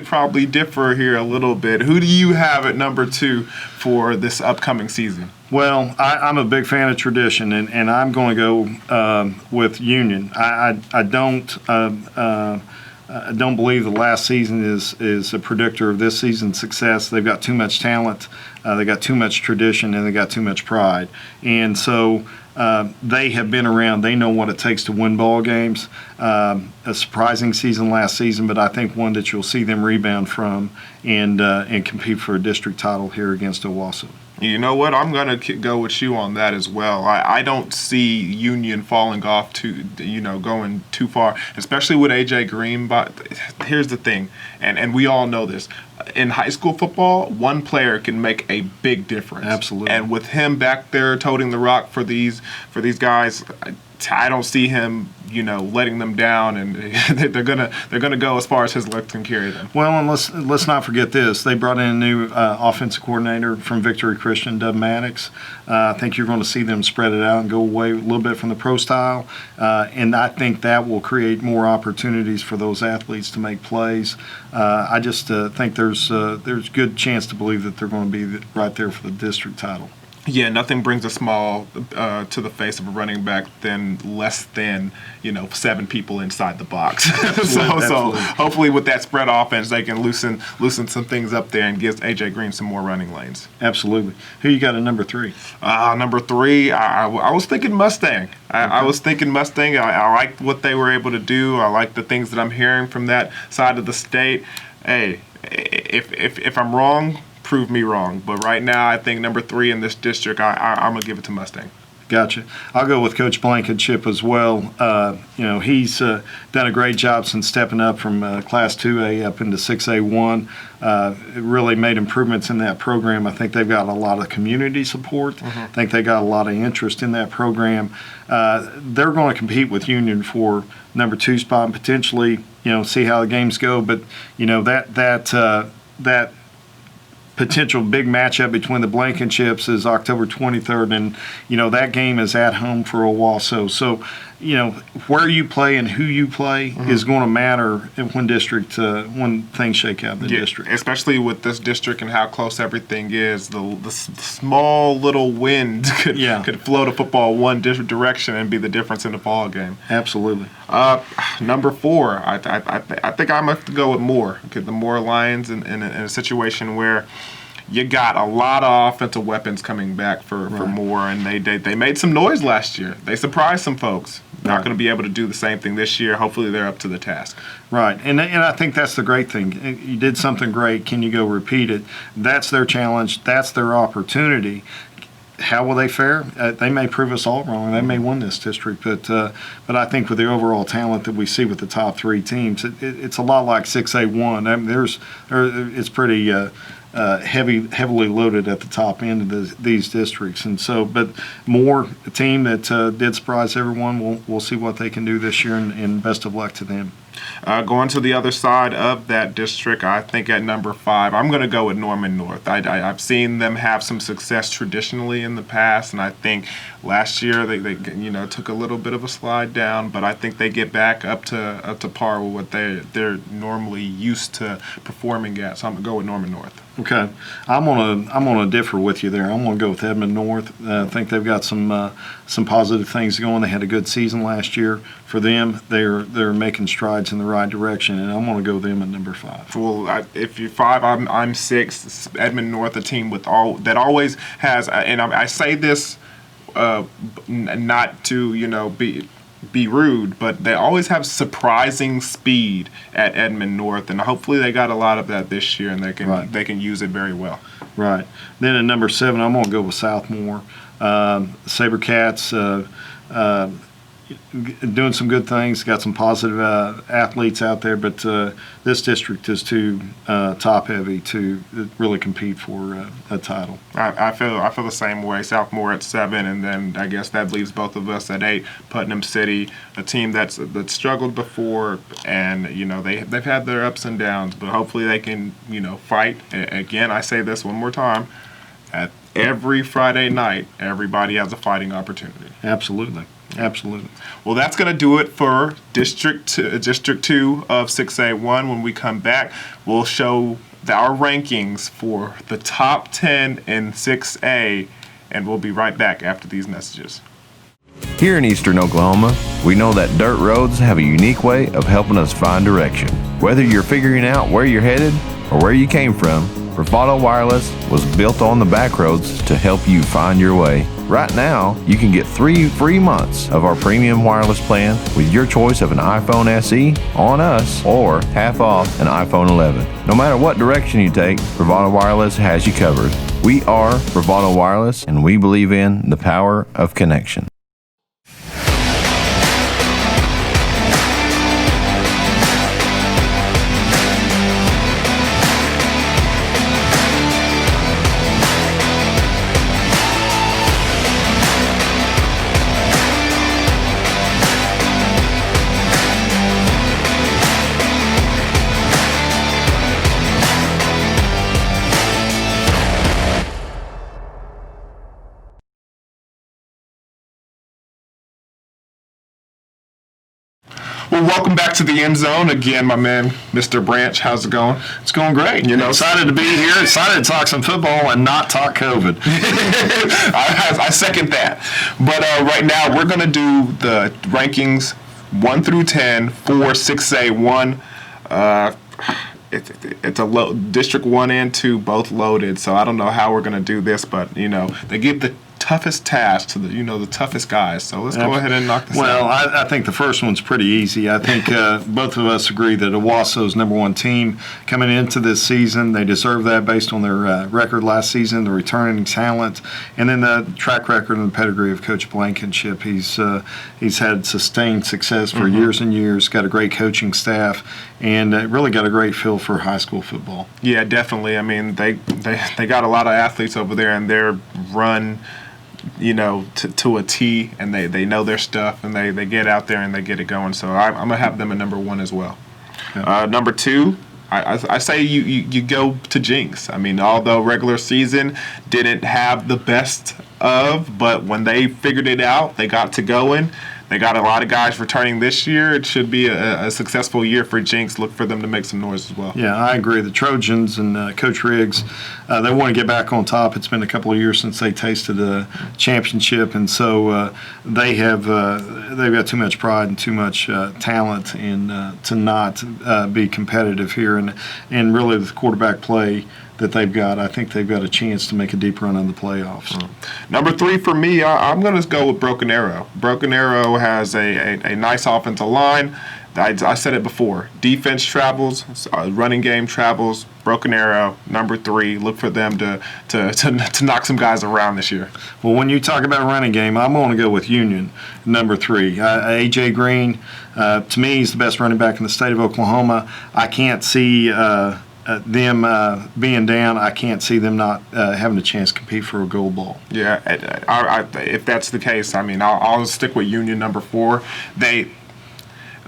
probably differ here a little bit. Who do you have at number 2 for this upcoming season? Well, I'm a big fan of tradition, and I'm going to go with Union. I don't believe the last season is a predictor of this season's success. They've got too much talent, they got too much tradition, and they got too much pride. And so they have been around. They know what it takes to win ball games. A surprising season last season, but I think one that you'll see them rebound from and compete for a district title here against Owasso. You know what? I'm going to go with you on that as well. I don't see Union falling off going too far, especially with A.J. Green. But here's the thing, and we all know this. In high school football, one player can make a big difference. Absolutely. And with him back there toting the rock for these guys, I don't see him, letting them down, and they're gonna go as far as his legs can carry them. Well, and let's not forget this. They brought in a new offensive coordinator from Victory Christian, Dub Maddox. I think you're going to see them spread it out and go away a little bit from the pro style, and I think that will create more opportunities for those athletes to make plays. I just think there's good chance to believe that they're going to be right there for the district title. Yeah, nothing brings a smile to the face of a running back than less than 7 people inside the box. So hopefully with that spread offense, they can loosen some things up there and give A.J. Green some more running lanes. Absolutely. Who you got at number 3? Number 3, I was thinking Mustang. I was thinking Mustang. I liked what they were able to do. I like the things that I'm hearing from that side of the state. Hey, if I'm wrong, prove me wrong. But right now, I think number 3 in this district, I'm going to give it to Mustang. Gotcha. I'll go with Coach Blankenship as well. He's done a great job since stepping up from Class 2A up into 6A1. Really made improvements in that program. I think they've got a lot of community support. Mm-hmm. I think they got a lot of interest in that program. They're going to compete with Union for number 2 spot and potentially, see how the games go. But, that potential big matchup between the Blankenships is October 23rd, and that game is at home for Owasso. So where you play and who you play is going to matter when things shake out in the district. Especially with this district and how close everything is. The small little wind could float a football one direction and be the difference in the ball game. Absolutely. Number 4, I think I must go with Moore. Okay, the Moore Lions in a situation where you got a lot of offensive weapons coming back for Moore, and they made some noise last year. They surprised some folks. Not going to be able to do the same thing this year. Hopefully they're up to the task. Right, and I think that's the great thing. You did something great. Can you go repeat it? That's their challenge. That's their opportunity. How will they fare? They may prove us all wrong. They may win this district, but I think with the overall talent that we see with the top 3 teams, it's a lot like 6A1. I mean, it's pretty heavily loaded at the top end of these districts, and so. But Moore, a team that did surprise everyone. We'll see what they can do this year, and best of luck to them. Going to the other side of that district, I think at number 5, I'm going to go with Norman North. I've seen them have some success traditionally in the past, and I think last year they took a little bit of a slide down, but I think they get back up to par with what they're normally used to performing at. So I'm going to go with Norman North. Okay, I'm gonna differ with you there. I'm gonna go with Edmond North. I think they've got some positive things going. They had a good season last year. For them, they're making strides in the right direction, and I'm gonna go them at number 5. Well, if you're 5, I'm 6. Edmond North, a team with that always has, and I say this not to be rude, but they always have surprising speed at Edmond North, and hopefully they got a lot of that this year, and they can use it very well. Right. Then at number 7, I'm gonna go with Southmore. Sabercats. Doing some good things, got some positive athletes out there, but this district is too top heavy to really compete for a title. I feel the same way. Southmore at 7, and then I guess that leaves both of us at 8. Putnam City, a team that's struggled before, and they've had their ups and downs, but hopefully they can fight. Again, I say this one more time: at every Friday night, everybody has a fighting opportunity. Absolutely. Absolutely. Well, that's going to do it for District 2 of 6A1. When we come back, we'll show our rankings for the top 10 in 6A, and we'll be right back after these messages. Here in Eastern Oklahoma, we know that dirt roads have a unique way of helping us find direction. Whether you're figuring out where you're headed or where you came from, Bravado Wireless was built on the back roads to help you find your way. Right now, you can get 3 free months of our premium wireless plan with your choice of an iPhone SE on us or half off an iPhone 11. No matter what direction you take, Bravado Wireless has you covered. We are Bravado Wireless, and we believe in the power of connection. Well, welcome back to the End Zone again, my man, Mr. Branch. How's it going? It's going great. Excited to be here. Excited to talk some football and not talk COVID. I second that. But right now, we're going to do the rankings 1 through 10 for 6A1. It's a low District 1 and 2 both loaded, so I don't know how we're going to do this, but they give the toughest task to the toughest guys. So let's go ahead and knock this out. Well, I think the first one's pretty easy. I think both of us agree that Owasso's number 1 team coming into this season. They deserve that based on their record last season, the returning talent, and then the track record and the pedigree of Coach Blankenship. He's had sustained success for years and years. Got a great coaching staff, and really got a great feel for high school football. Yeah, definitely. I mean, they got a lot of athletes over there, and they're run to a T, and they know their stuff, and they get out there and they get it going. So I'm going to have them at number 1 as well. Yeah. Number 2, I say you go to Jinx. I mean, although regular season didn't have the best of, but when they figured it out, they got to going. They got a lot of guys returning this year. It should be a successful year for Jinx. Look for them to make some noise as well. Yeah, I agree. The Trojans and Coach Riggs, they want to get back on top. It's been a couple of years since they tasted a championship, and so they've got too much pride and too much talent to not be competitive here. And really the quarterback play that they've got, I think they've got a chance to make a deep run in the playoffs. Number 3 for me, I'm going to go with Broken Arrow. Broken Arrow has a nice offensive line. I said it before. Defense travels, running game travels. Broken Arrow, number 3. Look for them to knock some guys around this year. Well, when you talk about running game, I'm going to go with Union, number 3. A.J. Green, to me, he's the best running back in the state of Oklahoma. I can't see them being down. I can't see them not having a chance to compete for a gold ball. Yeah, if that's the case, I mean, I'll stick with Union number 4.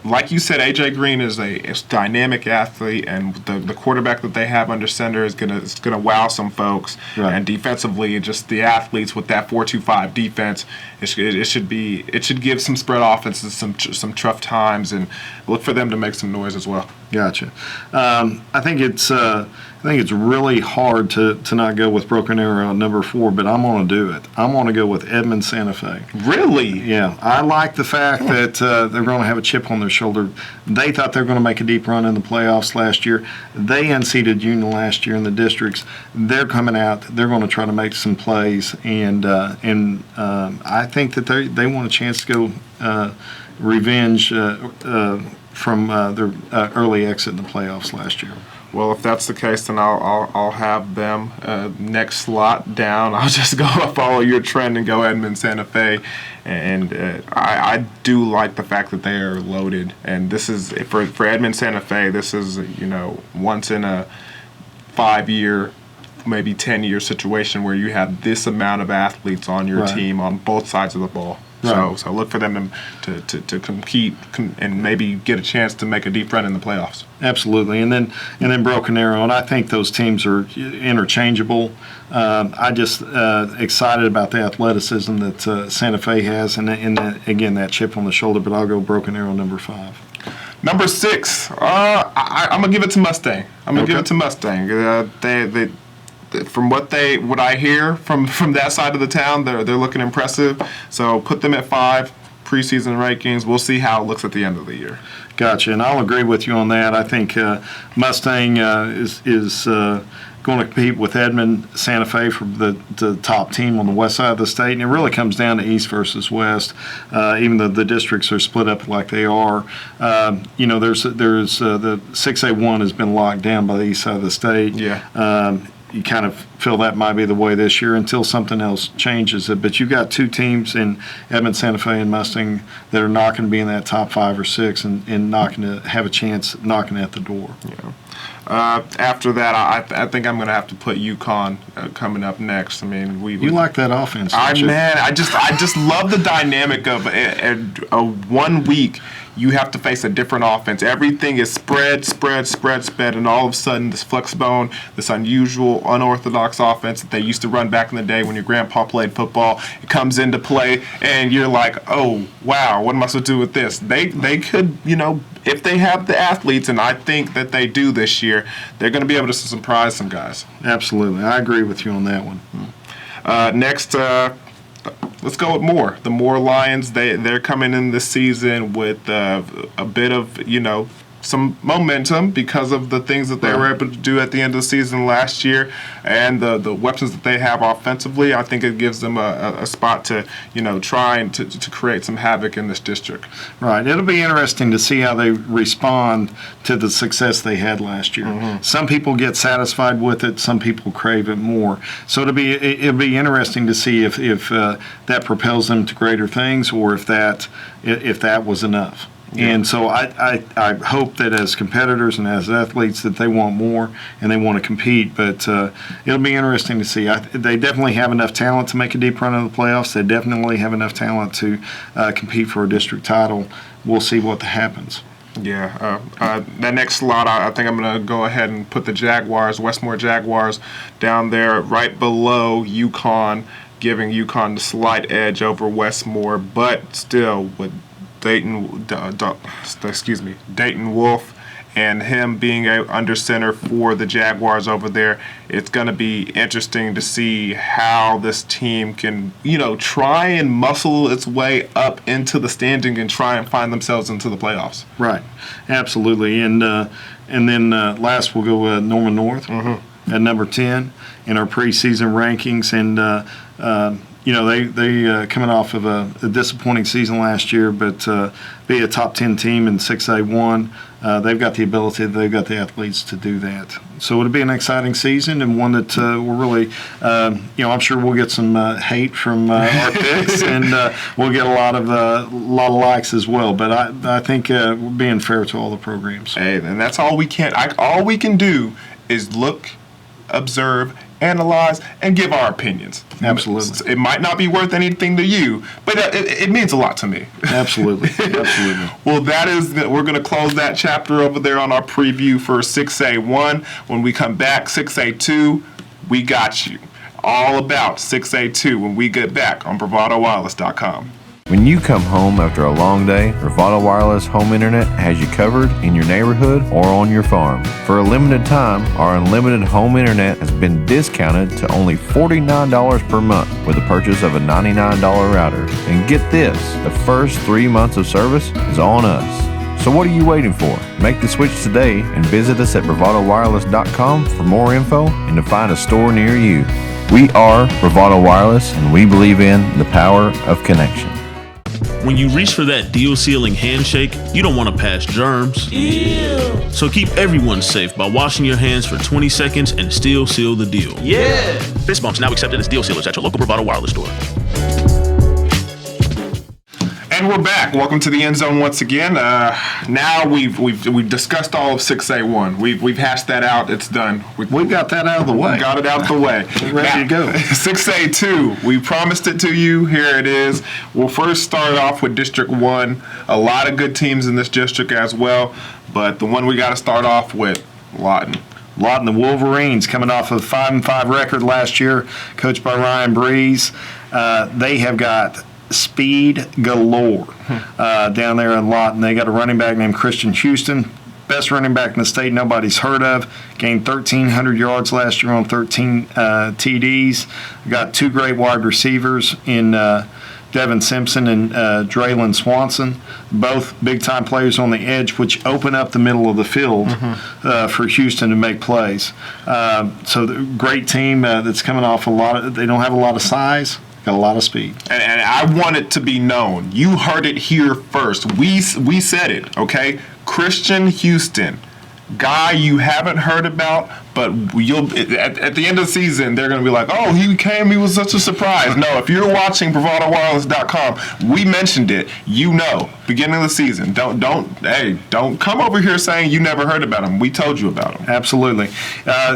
Like you said, A.J. Green is a dynamic athlete, and the quarterback that they have under center is gonna wow some folks. Right. And defensively, just the athletes with that 4-2-5 defense, it should give some spread offenses some tough times, and look for them to make some noise as well. Gotcha. I think it's really hard to not go with Broken Arrow at number 4, but I'm going to do it. I'm going to go with Edmond Santa Fe. Really? Yeah, I like the fact that they're going to have a chip on their shoulder. They thought they were going to make a deep run in the playoffs last year. They unseated Union last year in the districts. They're coming out. They're going to try to make some plays, and I think that they want a chance to go revenge from their early exit in the playoffs last year. Well, if that's the case, then I'll have them next slot down. I'll just go follow your trend and go Edmond Santa Fe, and I do like the fact that they are loaded. And this is for Edmond Santa Fe. This is once in a 5-year, maybe 10-year situation where you have this amount of athletes on your team on both sides of the ball. Right. So look for them to compete and maybe get a chance to make a deep run in the playoffs. Absolutely, and then Broken Arrow, and I think those teams are interchangeable. I just excited about the athleticism that Santa Fe has, and again that chip on the shoulder. But I'll go Broken Arrow number 5. Number 6, I'm gonna give it to Mustang. Give it to Mustang. They from what I hear from that side of the town, they're looking impressive. So put them at 5 preseason rankings. We'll see how it looks at the end of the year. Gotcha, and I'll agree with you on that. I think Mustang is going to compete with Edmond Santa Fe for the top team on the west side of the state, and it really comes down to east versus west. Even though the districts are split up like they are, there's the 6A1 has been locked down by the east side of the state. Yeah. You kind of feel that might be the way this year until something else changes it. But you've got 2 teams in Edmond Santa Fe and Mustang that are not going to be in that top 5 or 6 and not going to have a chance knocking at the door. Yeah. After that, I think I'm going to have to put UConn coming up next. I mean, you like that offense, don't you? I just love the dynamic of a 1 week. You have to face a different offense. Everything is spread, and all of a sudden this flex bone, this unusual, unorthodox offense that they used to run back in the day when your grandpa played football, it comes into play, and you're like, oh, wow, what am I supposed to do with this? They could, if they have the athletes, and I think that they do this year, they're going to be able to surprise some guys. Absolutely. I agree with you on that one. Next, let's go with Moore. The Moore Lions, they're coming in this season with a bit of, some momentum because of the things that they were able to do at the end of the season last year and the weapons that they have offensively. I think it gives them a spot to, try and to create some havoc in this district. Right. It'll be interesting to see how they respond to the success they had last year. Mm-hmm. Some people get satisfied with it. Some people crave it more. So it'll be interesting to see if that propels them to greater things or if that was enough. Yeah. And so I hope that as competitors and as athletes that they want more and they want to compete. But it'll be interesting to see. They definitely have enough talent to make a deep run in the playoffs. They definitely have enough talent to compete for a district title. We'll see what happens. Yeah. That next slot, I think I'm going to go ahead and put the Jaguars, Westmore Jaguars, down there right below UConn, giving UConn the slight edge over Westmore, but still with Dayton Wolf and him being under center for the Jaguars over there, it's going to be interesting to see how this team can, try and muscle its way up into the standing and try and find themselves into the playoffs. Right, absolutely. And then last we'll go Norman North at number 10 in our preseason rankings, and they coming off of a disappointing season last year, but be a top 10 team in 6A1. They've got the ability, they've got the athletes to do that. So it'll be an exciting season and one that we're really, I'm sure we'll get some hate from our picks, and we'll get a lot of likes as well. But I think we're being fair to all the programs. Hey, and that's all we can. All we can do is look, observe, analyze, and give our opinions. Absolutely. It might not be worth anything to you, but it means a lot to me. Absolutely. Absolutely. Well, we're going to close that chapter over there on our preview for 6A1. When we come back, 6A2, we got you. All about 6A2 when we get back on bravadowireless.com. When you come home after a long day, Bravado Wireless Home Internet has you covered in your neighborhood or on your farm. For a limited time, our unlimited home internet has been discounted to only $49 per month with the purchase of a $99 router. And get this, the first 3 months of service is on us. So what are you waiting for? Make the switch today and visit us at bravadowireless.com for more info and to find a store near you. We are Bravado Wireless, and we believe in the power of connection. When you reach for that deal-sealing handshake, you don't want to pass germs. Ew. So keep everyone safe by washing your hands for 20 seconds and still seal the deal. Yeah! Fist bumps now accepted as deal sealers at your local Bravado Wireless store. And we're back. Welcome to the End Zone once again. Now we've discussed all of 6A1. We've hashed that out. It's done. We got that out of the way. Got it out the way. Ready to go. 6A2. We promised it to you. Here it is. We'll first start off with District 1. A lot of good teams in this district as well, but the one we got to start off with, Lawton. Lawton, the Wolverines, coming off a 5-5 record last year, coached by Ryan Breeze. They have got speed galore down there in Lawton. They got a running back named Christian Houston, best running back in the state nobody's heard of. Gained 1,300 yards last year on 13 TDs. Got two great wide receivers in Devin Simpson and Draylon Swanson, both big-time players on the edge, which open up the middle of the field for Houston to make plays. So the great team that's coming off they don't have a lot of size. Got a lot of speed. And I want it to be known. You heard it here first. We said it, okay? Christian Houston, guy you haven't heard about, but you'll at the end of the season, they're going to be like, oh, he was such a surprise. No, if you're watching bravadowireless.com, we mentioned it. You know, beginning of the season. Don't come over here saying you never heard about him. We told you about him. Absolutely.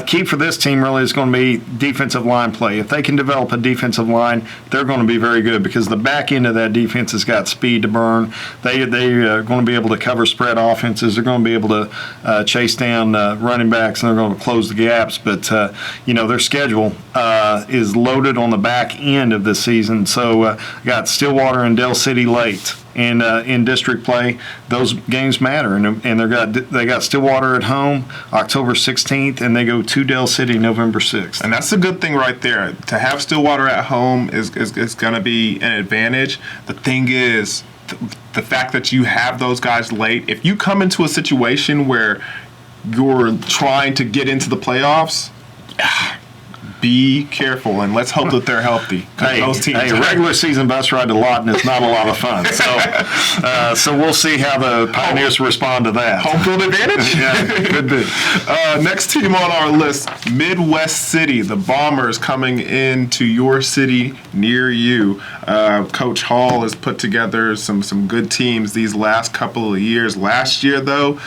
Key for this team really is going to be defensive line play. If they can develop a defensive line, they're going to be very good because the back end of that defense has got speed to burn. They are going to be able to cover spread offenses. They're going to be able to chase down running backs, and they're going to close the gaps. But their schedule is loaded on the back end of this season. So got Stillwater and Del City late. And in district play, those games matter. And they got Stillwater at home October 16th, and they go to Del City November 6th. And that's a good thing right there. To have Stillwater at home is going to be an advantage. The thing is, the fact that you have those guys late, if you come into a situation where you're trying to get into the playoffs, be careful, and let's hope that they're healthy. Regular season bus ride to Lawton is not a lot of fun. So we'll see how the Pioneers respond to that. Home field advantage? Yeah, could be. Next team on our list, Midwest City. The Bombers coming into your city near you. Coach Hall has put together some good teams these last couple of years. Last year, though,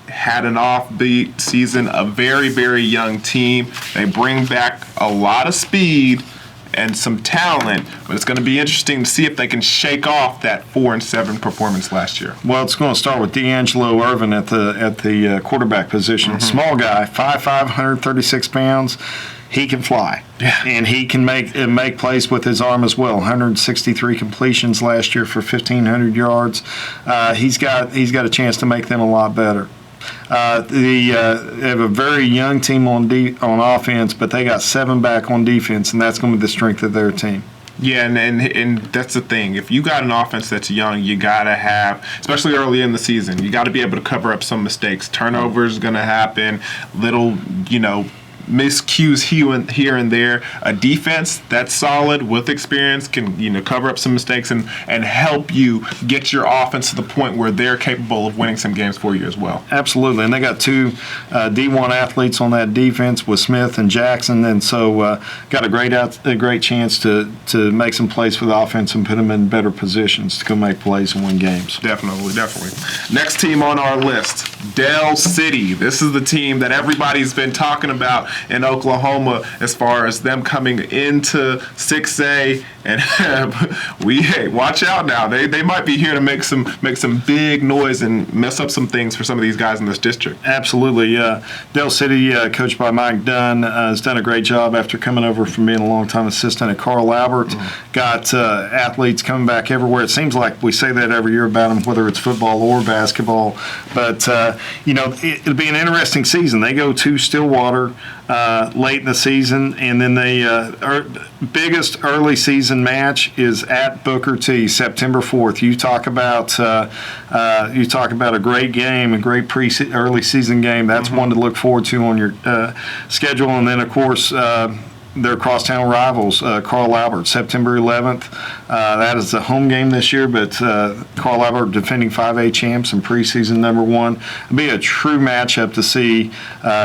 had an offbeat season, a very, very young team. They bring back a lot of speed and some talent, but it's going to be interesting to see if they can shake off that 4-7 performance last year. Well, it's going to start with D'Angelo Irvin at the quarterback position. Small guy, 5'5", 136 pounds. He can fly, and he can make plays with his arm as well. 163 completions last year for 1,500 yards. He's got a chance to make them a lot better. They have a very young team on offense, but they got 7 back on defense, and that's going to be the strength of their team. Yeah, and that's the thing. If you got an offense that's young, you got to have, especially early in the season, you got to be able to cover up some mistakes. Turnovers going to happen, little, miscues here and there. A defense that's solid with experience can cover up some mistakes and help you get your offense to the point where they're capable of winning some games for you as well. Absolutely, and they got 2 D1 athletes on that defense with Smith and Jackson, and so got a great chance to make some plays for the offense and put them in better positions to go make plays and win games. Definitely. Next team on our list, Del City. This is the team that everybody's been talking about in Oklahoma as far as them coming into 6A And watch out now. They might be here to make some big noise and mess up some things for some of these guys in this district. Absolutely. Dale City, coached by Mike Dunn, has done a great job after coming over from being a long-time assistant at Carl Albert. Got athletes coming back everywhere. It seems like we say that every year about them, whether it's football or basketball. But, it'll be an interesting season. They go to Stillwater late in the season, and then our biggest early season match is at Booker T, September 4th. You talk about a great game, a great early season game. That's one to look forward to on your schedule. And then, of course, their crosstown rivals, Carl Albert, September 11th. That is the home game this year, but Carl Albert defending 5A champs and preseason #1. It'll be a true matchup to see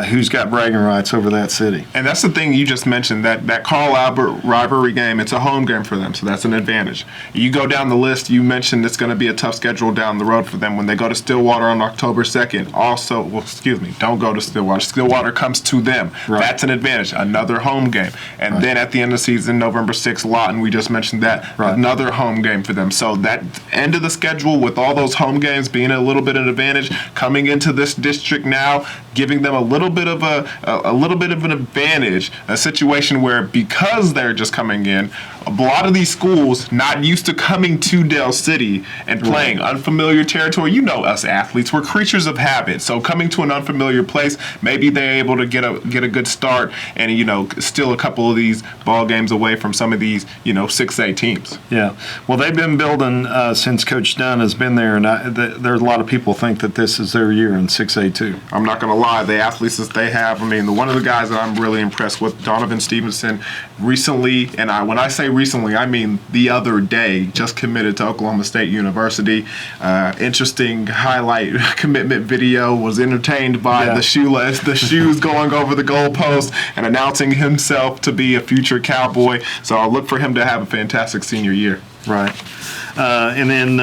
who's got bragging rights over that city. And that's the thing you just mentioned, that Carl Albert rivalry game. It's a home game for them, so that's an advantage. You go down the list, you mentioned it's going to be a tough schedule down the road for them when they go to Stillwater on October 2nd. Also, don't go to Stillwater. Stillwater comes to them. Right. That's an advantage, another home game. And then at the end of the season, November 6th, Lawton, we just mentioned that, another home game for them. So that end of the schedule with all those home games being a little bit of an advantage, coming into this district now, giving them a little bit of an advantage, a situation where because they're just coming in, a lot of these schools not used to coming to Dale City and playing unfamiliar territory. You know us athletes, we're creatures of habit. So coming to an unfamiliar place, maybe they're able to get a good start and still a couple of these ball games away from some of these 6A teams. Yeah, well, they've been building since Coach Dunn has been there, and there's a lot of people think that this is their year in 6A too. I'm not going to lie, the athletes that they have. I mean, one of the guys that I'm really impressed with, Donovan Stevenson, recently, and when I say recently, I mean the other day, just committed to Oklahoma State University. Interesting highlight commitment video. Was entertained by the shoes going over the goalpost and announcing himself to be a future Cowboy. So I'll look for him to have a fantastic senior year. Right. And then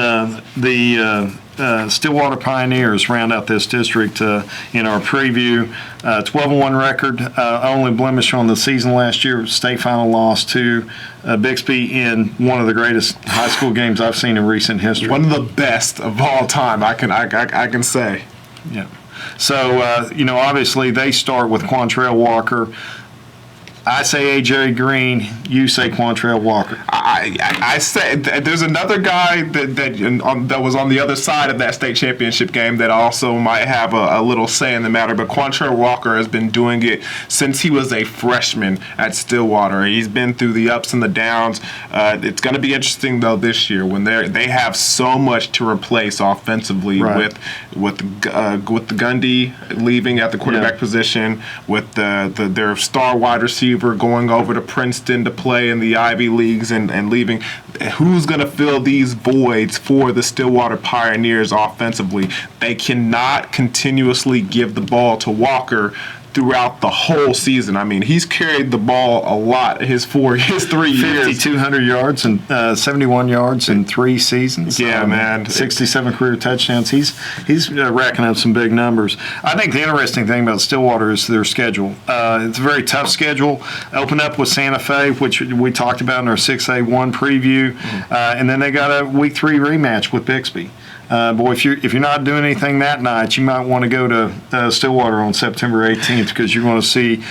the Stillwater Pioneers round out this district in our preview. 12-1 record, only blemish on the season last year. State final loss to Bixby in one of the greatest high school games I've seen in recent history. One of the best of all time, I can say. Yeah. So obviously they start with Quantrell Walker. I say AJ Green. You say Quantrell Walker. I say there's another guy that was on the other side of that state championship game that also might have a little say in the matter. But Quantrell Walker has been doing it since he was a freshman at Stillwater. He's been through the ups and the downs. It's going to be interesting though this year when they have so much to replace offensively with the Gundy leaving at the quarterback position, with their star wide receiver going over to Princeton to play in the Ivy Leagues and leaving. Who's going to fill these voids for the Stillwater Pioneers offensively? They cannot continuously give the ball to Walker throughout the whole season. I mean, he's carried the ball a lot his 3 years. 5,200 yards and 71 yards in 3 seasons. Yeah, man. 67 career touchdowns. He's racking up some big numbers. I think the interesting thing about Stillwater is their schedule. It's a very tough schedule. Open up with Santa Fe, which we talked about in our 6A1 preview, and then they got a Week 3 rematch with Bixby. Boy, if you're not doing anything that night, you might want to go to Stillwater on September 18th because you're going to see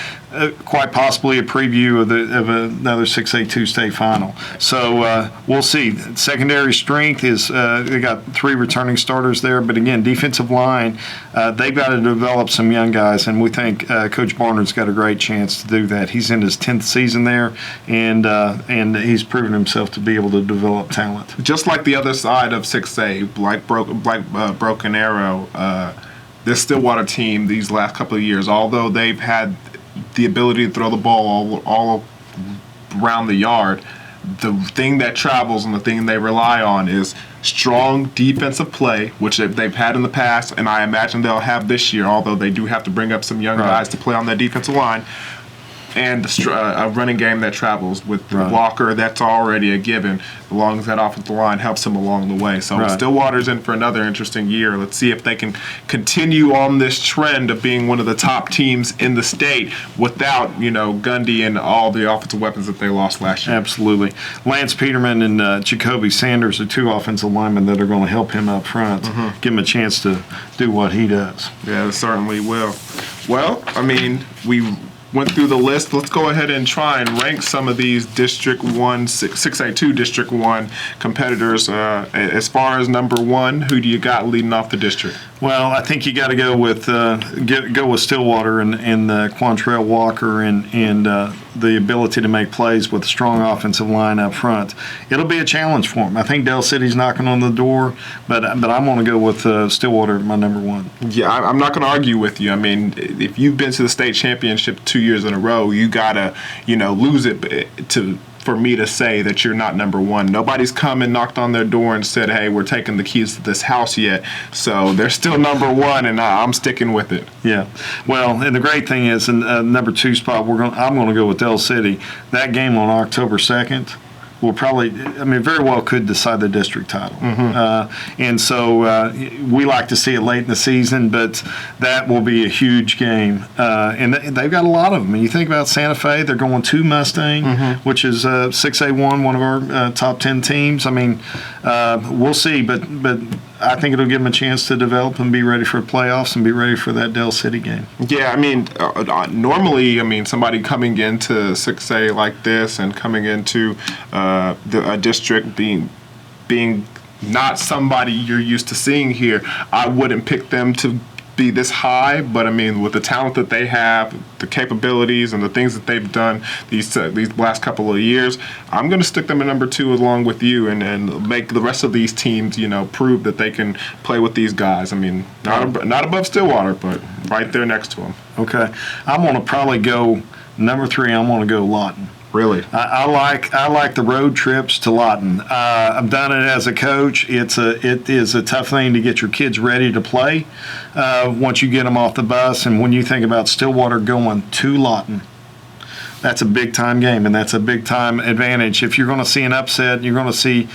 quite possibly a preview of another 6A2 state final. So we'll see. Secondary strength is they got 3 returning starters there, but again, defensive line, they've got to develop some young guys, and we think Coach Barnard's got a great chance to do that. He's in his 10th season there, and he's proven himself to be able to develop talent. Just like the other side of 6A, like Broken Arrow, this Stillwater team these last couple of years, although they've had the ability to throw the ball all around the yard, the thing that travels and the thing they rely on is strong defensive play, which they've had in the past, and I imagine they'll have this year, although they do have to bring up some young guys to play on that defensive line. and a running game that travels with Walker. That's already a given. As long as that offensive line helps him along the way. So Stillwater's in for another interesting year. Let's see if they can continue on this trend of being one of the top teams in the state without, Gundy and all the offensive weapons that they lost last year. Absolutely. Lance Peterman and Jacoby Sanders are two offensive linemen that are going to help him up front, give him a chance to do what he does. Yeah, it certainly will. Well, we went through the list. Let's go ahead and try and rank some of these District 1, 6A2 District 1 competitors. As far as number one, who do you got leading off the district? Well, I think you got to go with Stillwater and Quantrell Walker and the ability to make plays with a strong offensive line up front. It'll be a challenge for them. I think Dell City's knocking on the door, but I'm going to go with Stillwater, my number one. Yeah, I'm not going to argue with you. If you've been to the state championship 2 years in a row, you got to, lose it for me to say that you're not number one. Nobody's come and knocked on their door and said, hey, we're taking the keys to this house yet. So they're still number one, and I'm sticking with it. Yeah. Well, and the great thing is, in number two spot, I'm going to go with Dell City. That game on October 2nd will probably, very well could decide the district title. And so we like to see it late in the season, but that will be a huge game. And they've got a lot of them. You think about Santa Fe, they're going to Mustang, which is 6A1, one of our top 10 teams. We'll see, but I think it'll give them a chance to develop and be ready for playoffs and be ready for that Dell City game. Yeah, normally, somebody coming into 6A like this and coming into a district being not somebody you're used to seeing here, I wouldn't pick them to be this high, but with the talent that they have, the capabilities and the things that they've done these last couple of years, I'm going to stick them at number two along with you and make the rest of these teams, prove that they can play with these guys. Not above Stillwater, but right there next to them. Okay. I'm going to probably go number three. I'm going to go Lawton. Really? I like the road trips to Lawton. I've done it as a coach. It is a tough thing to get your kids ready to play once you get them off the bus. And when you think about Stillwater going to Lawton, that's a big time game, and that's a big time advantage. If you're going to see an upset, you're going to see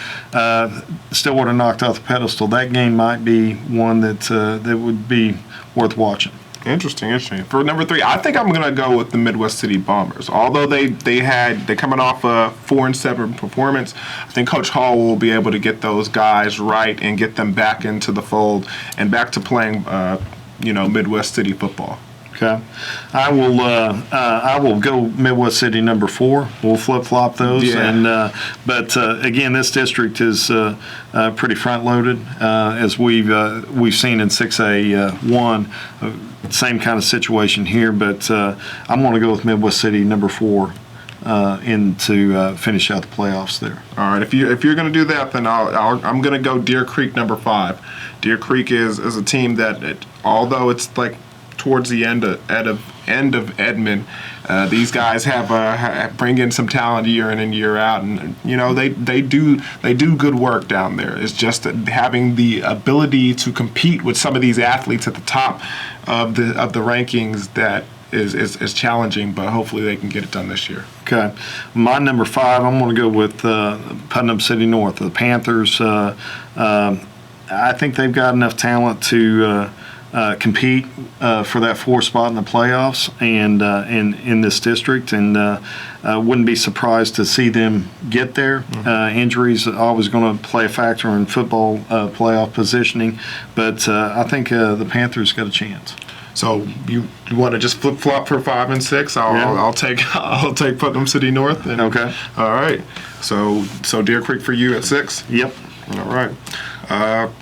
Stillwater knocked off the pedestal. That game might be one that would be worth watching. Interesting. For number three, I think I'm going to go with the Midwest City Bombers. Although they're coming off a 4-7 performance, I think Coach Hall will be able to get those guys right and get them back into the fold and back to playing, Midwest City football. Okay, I will go Midwest City number 4. We'll flip-flop those. Yeah. But again, this district is pretty front-loaded, as we've seen in 6A1. Same kind of situation here, but I'm going to go with Midwest City number 4 to finish out the playoffs there. All right, if you're going to do that, then I'm going to go Deer Creek number 5. Deer Creek is a team that although it's like towards the end of Edmond, these guys have bring in some talent year in and year out, and they do good work down there. It's just having the ability to compete with some of these athletes at the top of the rankings that is challenging, but hopefully they can get it done this year. Okay, my number 5, I'm going to go with Putnam City North, the Panthers. I think they've got enough talent to compete for that 4th spot in the playoffs and in this district, and wouldn't be surprised to see them get there. Injuries are always going to play a factor in football playoff positioning, but I think the Panthers got a chance. So you want to just flip flop for 5 and 6? I'll take Putnam City North. Okay. All right. So Deer Creek for you at 6. Yep. All right.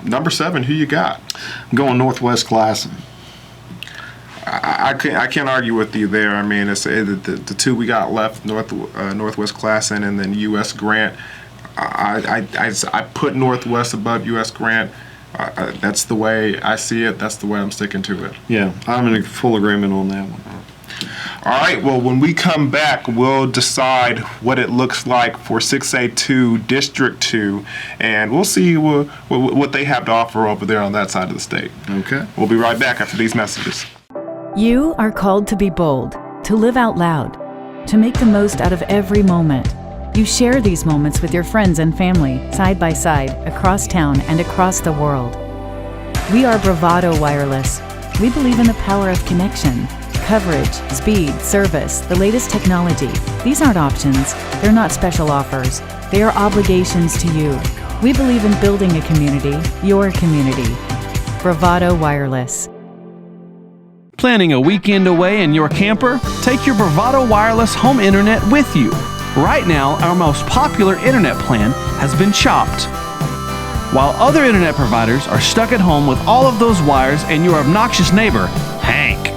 Number 7, who you got? I'm going Northwest Classen. I can't argue with you there. It's the two we got left, Northwest Classen and then U.S. Grant. I put Northwest above U.S. Grant. That's the way I see it. That's the way I'm sticking to it. Yeah, I'm in full agreement on that one. All right, well, when we come back, we'll decide what it looks like for 6A2 District 2, and we'll see what they have to offer over there on that side of the state. Okay. We'll be right back after these messages. You are called to be bold, to live out loud. to make the most out of every moment. You share these moments with your friends and family, side by side, across town and across the world. We are Bravado Wireless. We believe in the power of connection, coverage, speed, service, the latest technology. These aren't options. They're not special offers. They are obligations to you. We believe in building a community, your community. Bravado Wireless. Planning a weekend away in your camper? Take your Bravado Wireless home internet with you. Right now, our most popular internet plan has been chopped. While other internet providers are stuck at home with all of those wires and your obnoxious neighbor, Hank,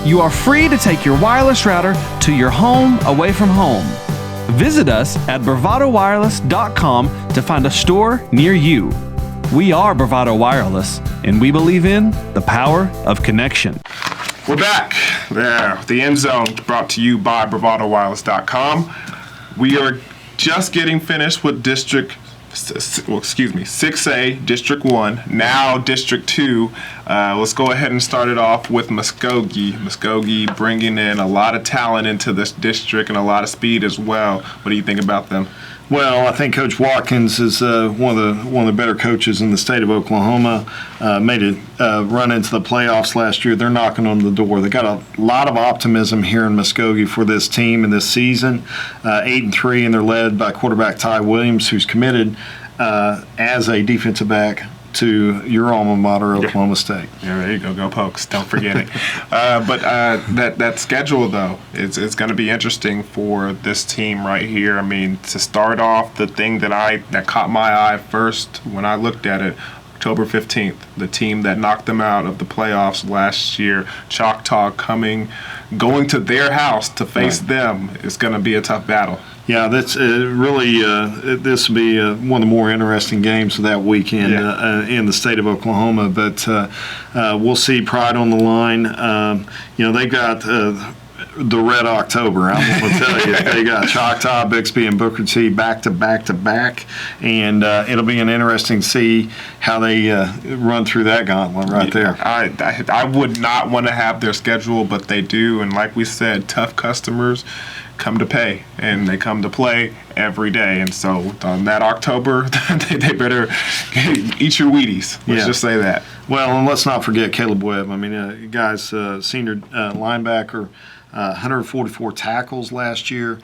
you are free to take your wireless router to your home away from home. Visit us at bravadowireless.com to find a store near you. We are Bravado Wireless, and we believe in the power of connection. We're back. There, the End Zone brought to you by bravadowireless.com. We are just getting finished with 6A, District 1, now District 2. Let's go ahead and start it off with Muskogee. Muskogee bringing in a lot of talent into this district and a lot of speed as well. What do you think about them? Well, I think Coach Watkins is one of the better coaches in the state of Oklahoma. Made a run into the playoffs last year. They're knocking on the door. They got a lot of optimism here in Muskogee for this team and this season. 8-3, and they're led by quarterback Ty Williams, who's committed as a defensive back to your alma mater, Oklahoma State. Yeah, there you go. Go Pokes. Don't forget it. But that schedule, though, it's going to be interesting for this team right here. I mean, to start off, the thing that caught my eye first when I looked at it, October 15th, the team that knocked them out of the playoffs last year, Choctaw going to their house to face them, is going to be a tough battle. Yeah, that's really this will be one of the more interesting games of that weekend in the state of Oklahoma. But we'll see. Pride on the line. They got the Red October. I'm going to tell you, they got Choctaw, Bixby, and Booker T back to back, and it'll be an interesting to see how they run through that gauntlet right there. I would not want to have their schedule, but they do, and like we said, tough customers come to pay, and they come to play every day. And so on that October, they better eat your Wheaties. Let's just say that. Well, and let's not forget Caleb Webb. I mean, guys, senior linebacker, 144 tackles last year.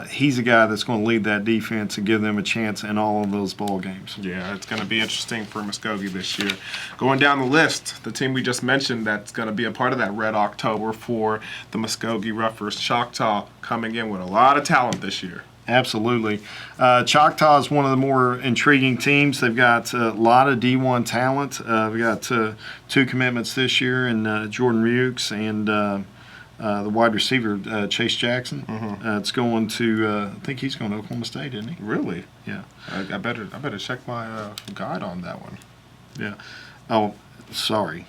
He's a guy that's going to lead that defense and give them a chance in all of those ball games. Yeah, it's going to be interesting for Muskogee this year. Going down the list, the team we just mentioned that's going to be a part of that Red October for the Muskogee Roughers, Choctaw, coming in with a lot of talent this year. Absolutely. Choctaw is one of the more intriguing teams. They've got a lot of D1 talent. We've got 2 commitments this year in Jordan Mukes and the wide receiver, Chase Jackson. It's going to, I think he's going to Oklahoma State, isn't he? Really? Yeah. I better check my guide on that one. Yeah. Oh, sorry.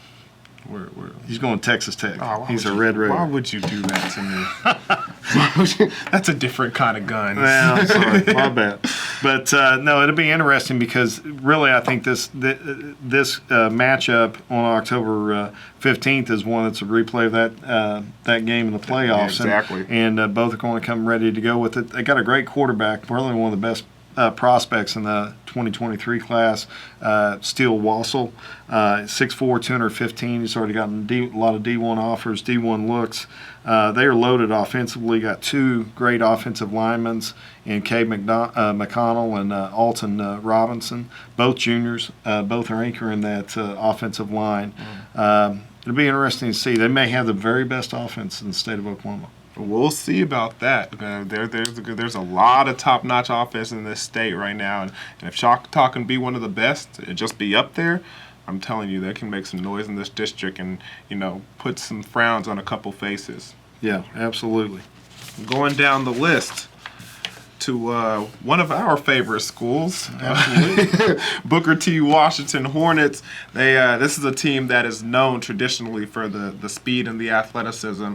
Where? He's going to Texas Tech. Oh, he's a Red Raider. Why would you do that to me? That's a different kind of gun. Well, sorry, my bad. But no, it'll be interesting because really, I think this matchup on October 15th is one that's a replay of that game in the playoffs. Yeah, exactly. And both are going to come ready to go with it. They got a great quarterback, probably one of the best prospects in the 2023 class, Steele Wassel, 6'4", 215. He's already gotten a lot of D1 offers, D1 looks. They are loaded offensively. Got 2 great offensive linemen in Cade McConnell and Alton Robinson, both juniors. Both are anchoring that offensive line. It'll be interesting to see. They may have the very best offense in the state of Oklahoma. We'll see about that. There's a lot of top-notch offense in this state right now, and if Choctaw can be one of the best and just be up there, I'm telling you, they can make some noise in this district and, put some frowns on a couple faces. Yeah, absolutely. Going down the list to one of our favorite schools, Booker T. Washington Hornets. This is a team that is known traditionally for the speed and the athleticism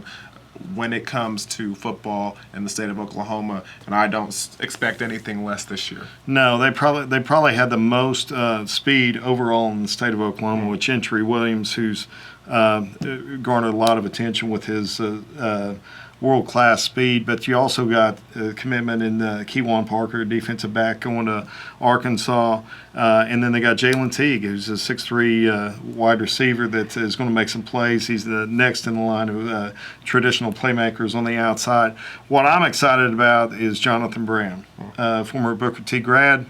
when it comes to football in the state of Oklahoma, and I don't expect anything less this year. No, they probably had the most speed overall in the state of Oklahoma with Gentry Williams, who's garnered a lot of attention with his world-class speed, but you also got commitment in Keywan Parker, defensive back, going to Arkansas. And then they got Jalen Teague, who's a 6'3" wide receiver that is going to make some plays. He's the next in the line of traditional playmakers on the outside. What I'm excited about is Jonathan Brown, former Booker T grad,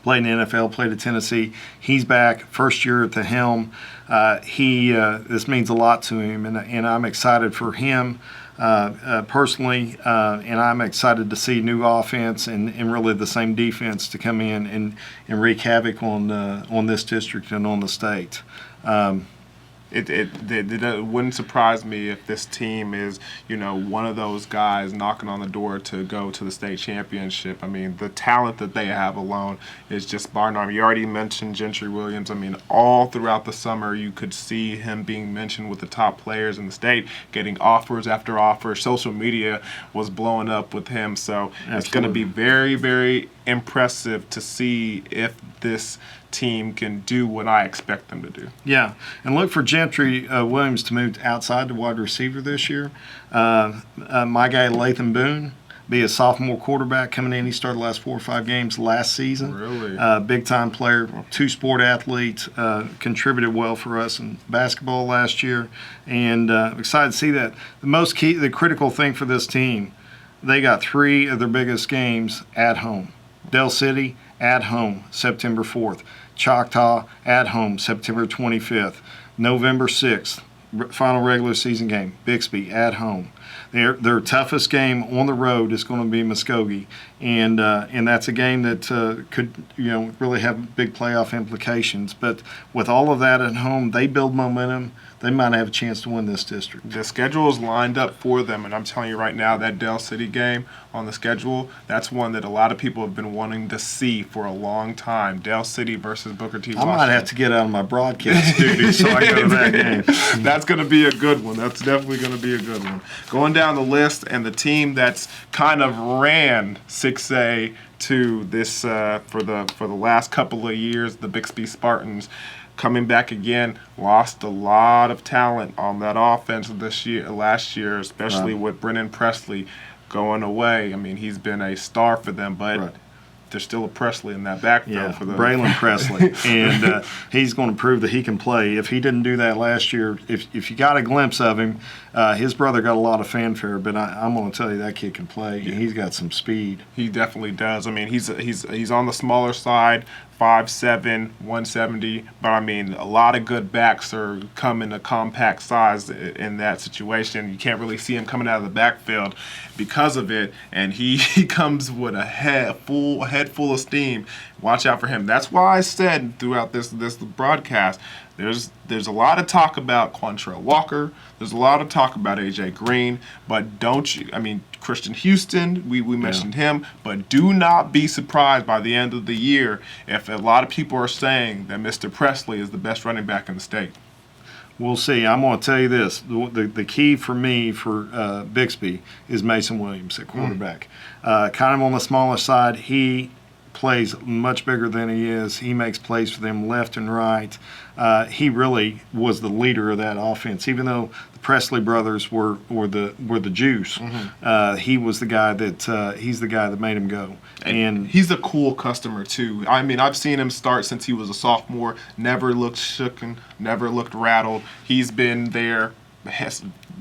played in the NFL, played at Tennessee. He's back, first year at the helm. This means a lot to him, and I'm excited for him personally, and I'm excited to see new offense and really the same defense to come in and wreak havoc on this district and on the state. It wouldn't surprise me if this team is, one of those guys knocking on the door to go to the state championship. I mean, the talent that they have alone is just bar none. You already mentioned Gentry Williams. I mean, all throughout the summer, you could see him being mentioned with the top players in the state, getting offers after offers. Social media was blowing up with him. So It's going to be very, very impressive to see if this team can do what I expect them to do. Yeah, and look for Gentry Williams to move outside the wide receiver this year. My guy Latham Boone, be a sophomore quarterback coming in. He started the last 4 or 5 games last season. Really? Big-time player, two-sport athlete, contributed well for us in basketball last year, and excited to see that. The critical thing for this team, they got 3 of their biggest games at home. Del City at home, September 4th. Choctaw at home, September 25th. November 6th, final regular season game. Bixby at home. Their toughest game on the road is going to be Muskogee, and that's a game that could really have big playoff implications. But with all of that at home, they build momentum. They might have a chance to win this district. The schedule is lined up for them, and I'm telling you right now, that Del City game on the schedule, that's one that a lot of people have been wanting to see for a long time. Del City versus Booker T. Washington. I might have to get out of my broadcast duty so I go to that game. That's going to be a good one. That's definitely going to be a good one. Going down the list, and the team that's kind of ran 6A to this for the last couple of years, the Bixby Spartans, coming back again, lost a lot of talent on that offense last year, especially with Brennan Presley going away. I mean, he's been a star for them, but there's still a Presley in that backfield for them. Braylon Presley, and he's going to prove that he can play. If he didn't do that last year, if you got a glimpse of him, his brother got a lot of fanfare, but I'm going to tell you that kid can play. Yeah. He's got some speed. He definitely does. I mean, he's on the smaller side, 5'7", 170, but I mean, a lot of good backs come in a compact size in that situation. You can't really see him coming out of the backfield because of it, and he comes with a head full of steam. Watch out for him. That's why I said throughout this broadcast, there's a lot of talk about Quantrell Walker. There's a lot of talk about A.J. Green, but Christian Houston, we mentioned him, but do not be surprised by the end of the year if a lot of people are saying that Mr. Presley is the best running back in the state. We'll see. I'm going to tell you this. The key for me for Bixby is Mason Williams at quarterback. Kind of on the smaller side. He plays much bigger than he is. He makes plays for them left and right. He really was the leader of that offense. Even though the Presley brothers were the juice, he was the guy that made him go. And he's a cool customer too. I mean, I've seen him start since he was a sophomore. Never looked shooken, never looked rattled. He's been there,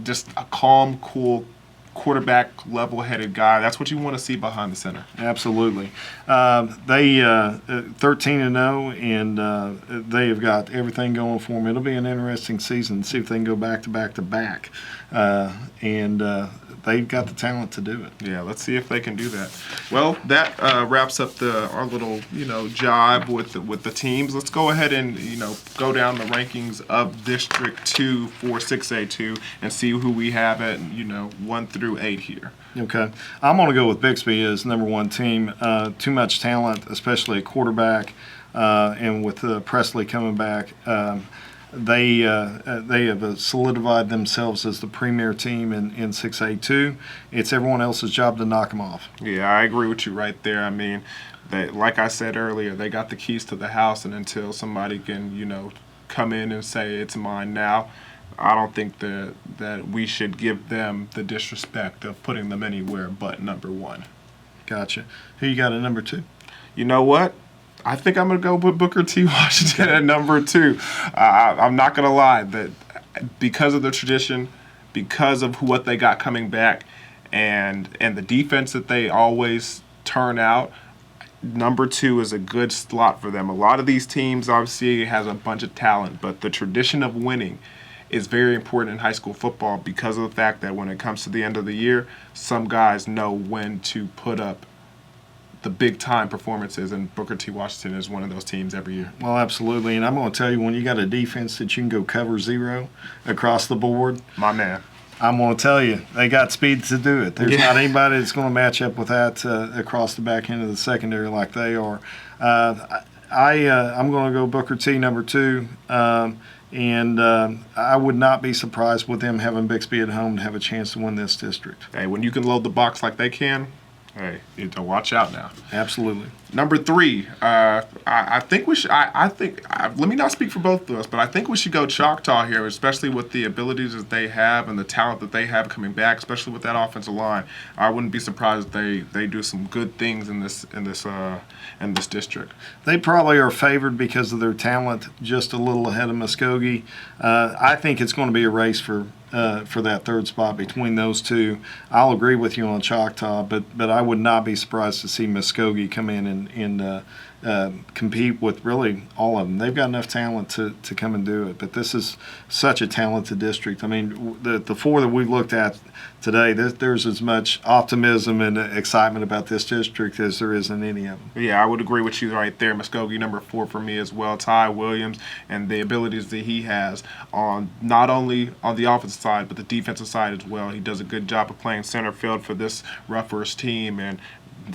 just a calm, cool quarterback, level-headed guy. That's what you want to see behind the center. Absolutely. They 13-0, and they have got everything going for them. It'll be an interesting season. See if they can go back to back to back, and they've got the talent to do it. Yeah, let's see if they can do that. Well, that wraps up our little jibe with the teams. Let's go ahead and go down the rankings of District 2 for 6A2 and see who we have at 1 through 8 here. Okay, I'm going to go with Bixby as number 1 team. Too much talent, especially at quarterback, and with Presley coming back. They have solidified themselves as the premier team in 6A2. It's everyone else's job to knock them off. Yeah, I agree with you right there. I mean, like I said earlier, they got the keys to the house, and until somebody can, come in and say it's mine now, I don't think that we should give them the disrespect of putting them anywhere but number 1. Gotcha. Who you got at number 2? You know what? I think I'm going to go with Booker T. Washington at number 2. I'm not going to lie that because of the tradition, because of what they got coming back, and the defense that they always turn out, number 2 is a good slot for them. A lot of these teams obviously has a bunch of talent, but the tradition of winning is very important in high school football because of the fact that when it comes to the end of the year, some guys know when to put up the big time performances, and Booker T. Washington is one of those teams every year. Well, absolutely. And I'm going to tell you, when you got a defense that you can go cover 0 across the board, My man. I'm going to tell you, they got speed to do it. There's not anybody that's going to match up with that across the back end of the secondary like they are. I'm going to go Booker T. number 2. And I would not be surprised with them having Bixby at home to have a chance to win this district. Hey, when you can load the box like they can, hey, you have to watch out now. Absolutely. Number 3, I think we should. Let me not speak for both of us, but I think we should go Choctaw here, especially with the abilities that they have and the talent that they have coming back, especially with that offensive line. I wouldn't be surprised if they do some good things in this district. They probably are favored because of their talent, just a little ahead of Muskogee. I think it's going to be a race for that third spot between those two. I'll agree with you on Choctaw, but I would not be surprised to see Muskogee come in and compete with really all of them. They've got enough talent to come and do it, but this is such a talented district. I mean, the 4 that we've looked at today, there's as much optimism and excitement about this district as there is in any of them. Yeah, I would agree with you right there. Muskogee number 4 for me as well. Ty Williams and the abilities that he has on not only on the offensive side but the defensive side as well. He does a good job of playing center field for this Ruffers team, and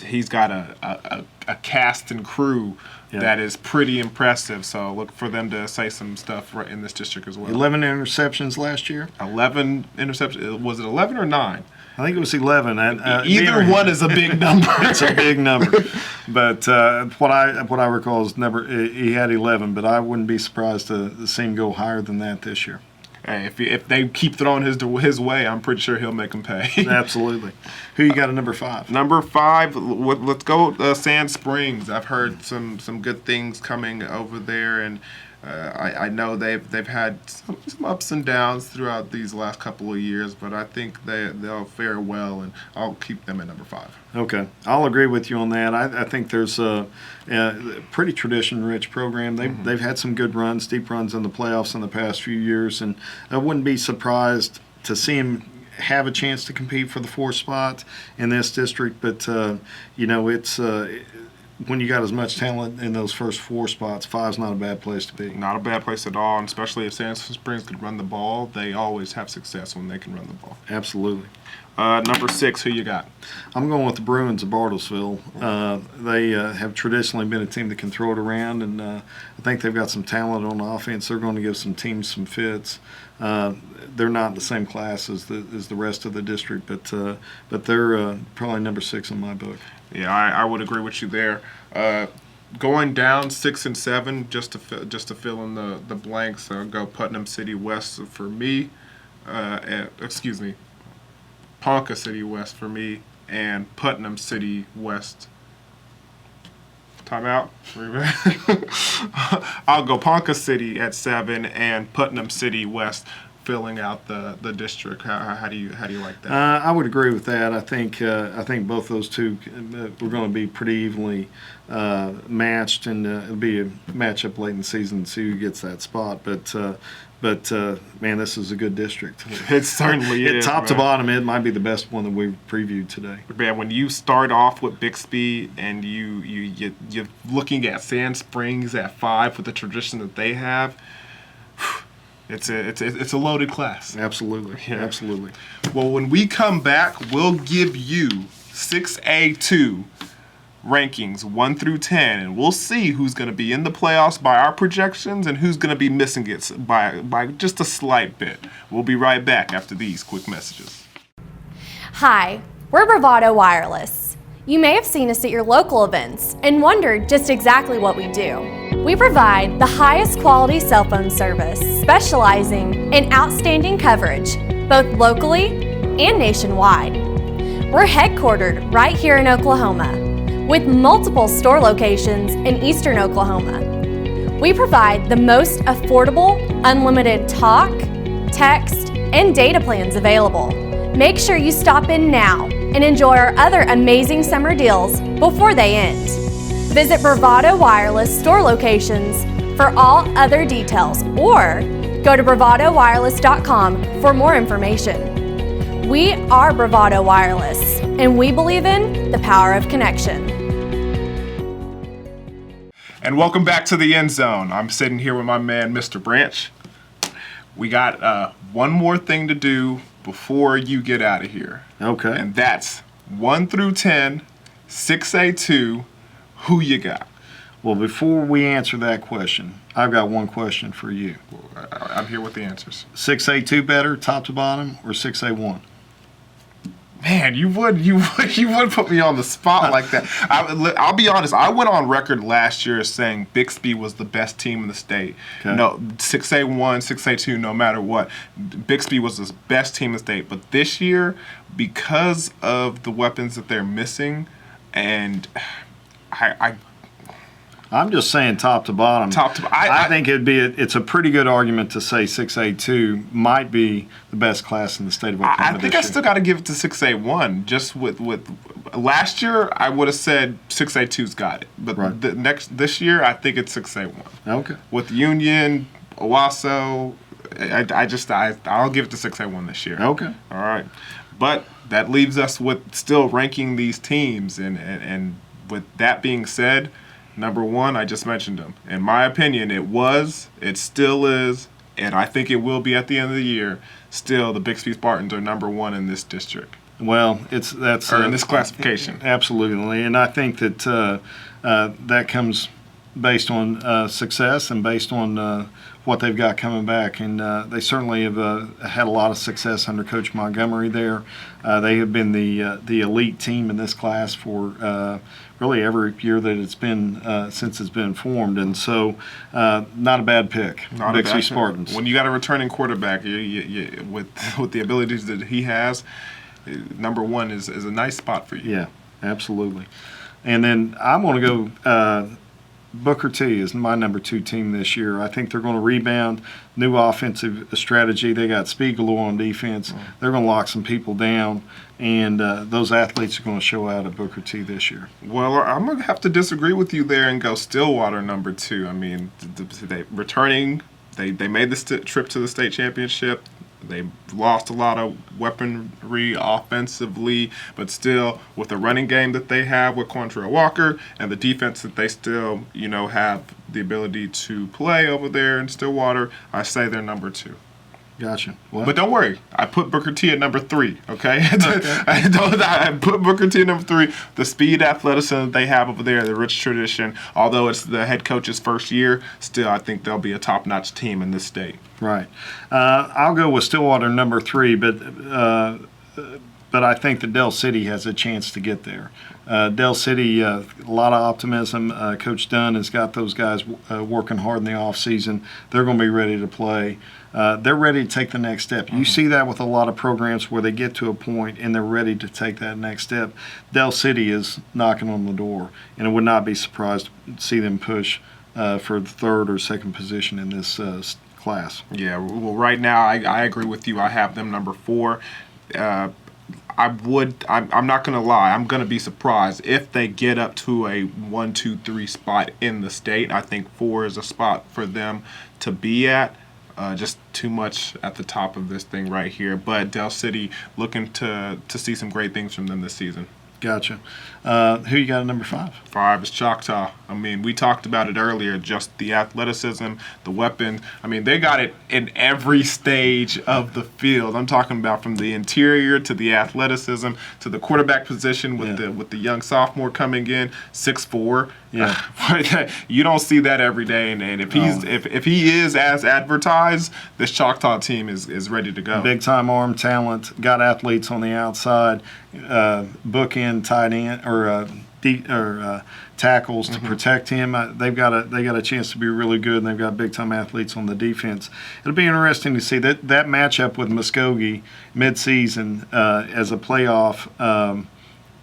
he's got a cast and crew that is pretty impressive. So look for them to say some stuff right in this district as well. 11 interceptions last year. 11 interceptions. Was it 11 or 9? I think it was 11. Either one is a big number. It's a big number. But what I recall is he had 11, but I wouldn't be surprised to see him go higher than that this year. Hey, if they keep throwing his way, I'm pretty sure he'll make them pay. Absolutely. Who you got at number 5? Number 5, let's go Sand Springs. I've heard some good things coming over there, and I know they've had some ups and downs throughout these last couple of years, but I think they'll fare well, and I'll keep them at number 5. Okay, I'll agree with you on that. I think there's a pretty tradition-rich program. They've had some good runs, deep runs in the playoffs in the past few years, and I wouldn't be surprised to see them have a chance to compete for the 4th spot in this district. But it's when you got as much talent in those first 4 spots, 5's not a bad place to be. Not a bad place at all, and especially if Sand Springs could run the ball, they always have success when they can run the ball. Absolutely. Number 6, who you got? I'm going with the Bruins of Bartlesville. They have traditionally been a team that can throw it around, and I think they've got some talent on offense. They're going to give some teams some fits. They're not in the same class as the rest of the district, but they're probably number 6 in my book. Yeah, I would agree with you there. Going down 6 and 7, just to fill in the blanks. Go Putnam City West for me. Ponca City West for me, and Putnam City West. Timeout. I'll go Ponca City at 7 and Putnam City West filling out the district. How do you like that? I would agree with that. I think both those two we're going to be pretty evenly matched, and it'll be a matchup late in the season to see who gets that spot. But man, this is a good district. It certainly is. Top to bottom, it might be the best one that we've previewed today. Man, when you start off with Bixby and you're looking at Sand Springs at 5 with the tradition that they have, it's a loaded class. Absolutely, yeah. Absolutely. Well, when we come back, we'll give you 6A2 rankings 1 through 10, and we'll see who's going to be in the playoffs by our projections and who's going to be missing it by just a slight bit. We'll be right back after these quick messages. Hi, we're Bravado Wireless. You may have seen us at your local events and wondered just exactly what we do. We provide the highest quality cell phone service, specializing in outstanding coverage, both locally and nationwide. We're headquartered right here in Oklahoma, with multiple store locations in eastern Oklahoma. We provide the most affordable, unlimited talk, text, and data plans available. Make sure you stop in now and enjoy our other amazing summer deals before they end. Visit Bravado Wireless store locations for all other details, or go to bravadowireless.com for more information. We are Bravado Wireless, and we believe in the power of connection. And welcome back to the End Zone. I'm sitting here with my man, Mr. Branch. We got one more thing to do before you get out of here. Okay. And that's 1 through 10, 6A2, who you got? Well, before we answer that question, I've got one question for you. I'm here with the answers. 6A2 better, top to bottom, or 6A1? Man, you would put me on the spot like that. I'll be honest. I went on record last year saying Bixby was the best team in the state. Okay. No, 6A1, 6A2, no matter what, Bixby was the best team in the state. But this year, because of the weapons that they're missing, and I'm just saying top to bottom. I think it's a pretty good argument to say 6A2 might be the best class in the state of Oklahoma. I think I still got to give it to 6A1. Just with last year, I would have said 6A2's got it, but right. This year, I think it's 6A1. Okay. With Union, Owasso, I'll give it to 6A1 this year. Okay. All right, but that leaves us with still ranking these teams, and with that being said. Number one, I just mentioned them. In my opinion, it still is, and I think it will be at the end of the year. Still, the Bixby Spartans are number one in this district. Well, in this classification. Absolutely, and I think that that comes based on success and based on what they've got coming back, and they certainly have had a lot of success under Coach Montgomery there. They have been the elite team in this class for really every year that it's been since it's been formed, and so not a bad pick. Bixby Spartans. When you got a returning quarterback with the abilities that he has, number one is a nice spot for you. Yeah, absolutely. And then I'm going to go. Booker T is my number 2 team this year. I think they're going to rebound. New offensive strategy. They got speed galore on defense. They're going to lock some people down, and those athletes are going to show out at Booker T this year. Well, I'm going to have to disagree with you there and go Stillwater number 2. I mean, they made the trip to the state championship. They lost a lot of weaponry offensively, but still, with the running game that they have with Quantrell Walker and the defense that they still, have the ability to play over there in Stillwater, I say they're number 2. Gotcha. Well, but don't worry, I put Booker T at number 3. Okay, I put Booker T at number 3. The speed, athleticism that they have over there, the rich tradition. Although it's the head coach's first year, still I think they'll be a top-notch team in this state. Right. I'll go with Stillwater number 3, but I think that Del City has a chance to get there. Del City, a lot of optimism. Coach Dunn has got those guys working hard in the offseason. They're going to be ready to play. They're ready to take the next step. You see that with a lot of programs where they get to a point and they're ready to take that next step. Del City is knocking on the door, and I would not be surprised to see them push for the 3rd or 2nd position in this class. Yeah, well, right now I agree with you. I have them number 4. I'm not going to lie. I'm going to be surprised if they get up to a 1, 2, 3 spot in the state. I think 4 is a spot for them to be at. Just too much at the top of this thing right here. But Del City looking to see some great things from them this season. Gotcha. Who you got at number 5? 5 is Choctaw. I mean, we talked about it earlier, just the athleticism, the weapons. I mean, they got it in every stage of the field. I'm talking about from the interior to the athleticism to the quarterback position with the young sophomore coming in, 6'4". Yeah. You don't see that every day, and if he is as advertised, this Choctaw team is ready to go. Big time arm talent, got athletes on the outside, bookend tight end or tackles to protect him. They got a chance to be really good, and they've got big time athletes on the defense. It'll be interesting to see that matchup with Muskogee midseason as a playoff.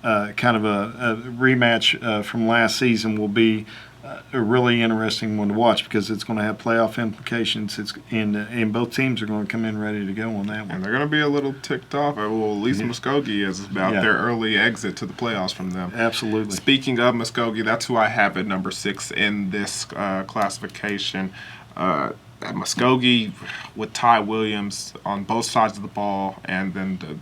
Kind of a rematch from last season will be a really interesting one to watch because it's going to have playoff implications. And both teams are going to come in ready to go on that one. And they're going to be a little ticked off. Well, at least Muskogee is about their early exit to the playoffs from them. Absolutely. Speaking of Muskogee, that's who I have at number 6 in this classification. Muskogee with Ty Williams on both sides of the ball, and then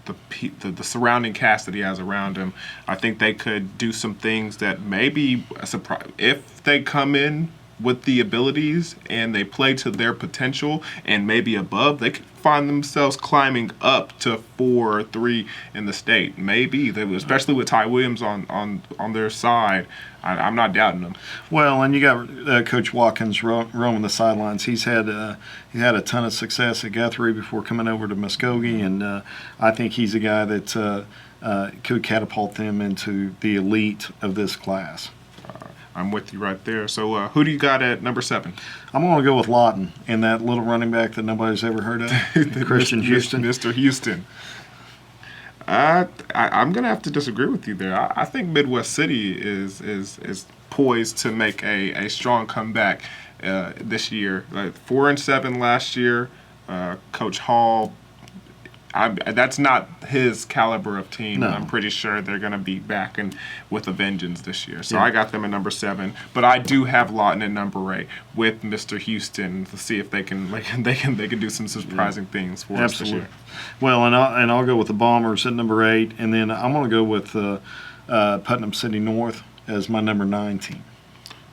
the surrounding cast that he has around him, I think they could do some things that maybe a surprise if they come in with the abilities and they play to their potential and maybe above, they could find themselves climbing up to 4 or 3 in the state. Maybe they, especially with Ty Williams on their side. I'm not doubting them. Well, and you got Coach Watkins roaming the sidelines. He had a ton of success at Guthrie before coming over to Muskogee, and I think he's a guy that could catapult them into the elite of this class. I'm with you right there. So who do you got at number 7? I'm going to go with Lawton and that little running back that nobody's ever heard of, Christian Houston. Mr. Houston. I'm going to have to disagree with you there. I think Midwest City is poised to make a strong comeback this year. 4-7 last year. Coach Hall, that's not his caliber of team. No. I'm pretty sure they're going to be back with a vengeance this year. So I got them at number 7, but I do have Lawton at number 8 with Mr. Houston to see if they can do some surprising things for us this year. Well, and I'll go with the Bombers at number 8, and then I'm going to go with Putnam City North as my number 9 team.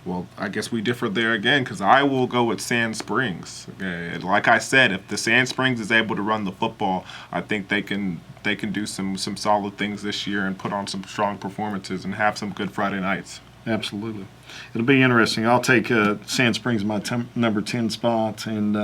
Well, I guess we differ there again because I will go with Sand Springs. Okay. Like I said, if the Sand Springs is able to run the football, I think they can do some solid things this year and put on some strong performances and have some good Friday nights. Absolutely. It'll be interesting. I'll take Sand Springs in my number 10 spot, and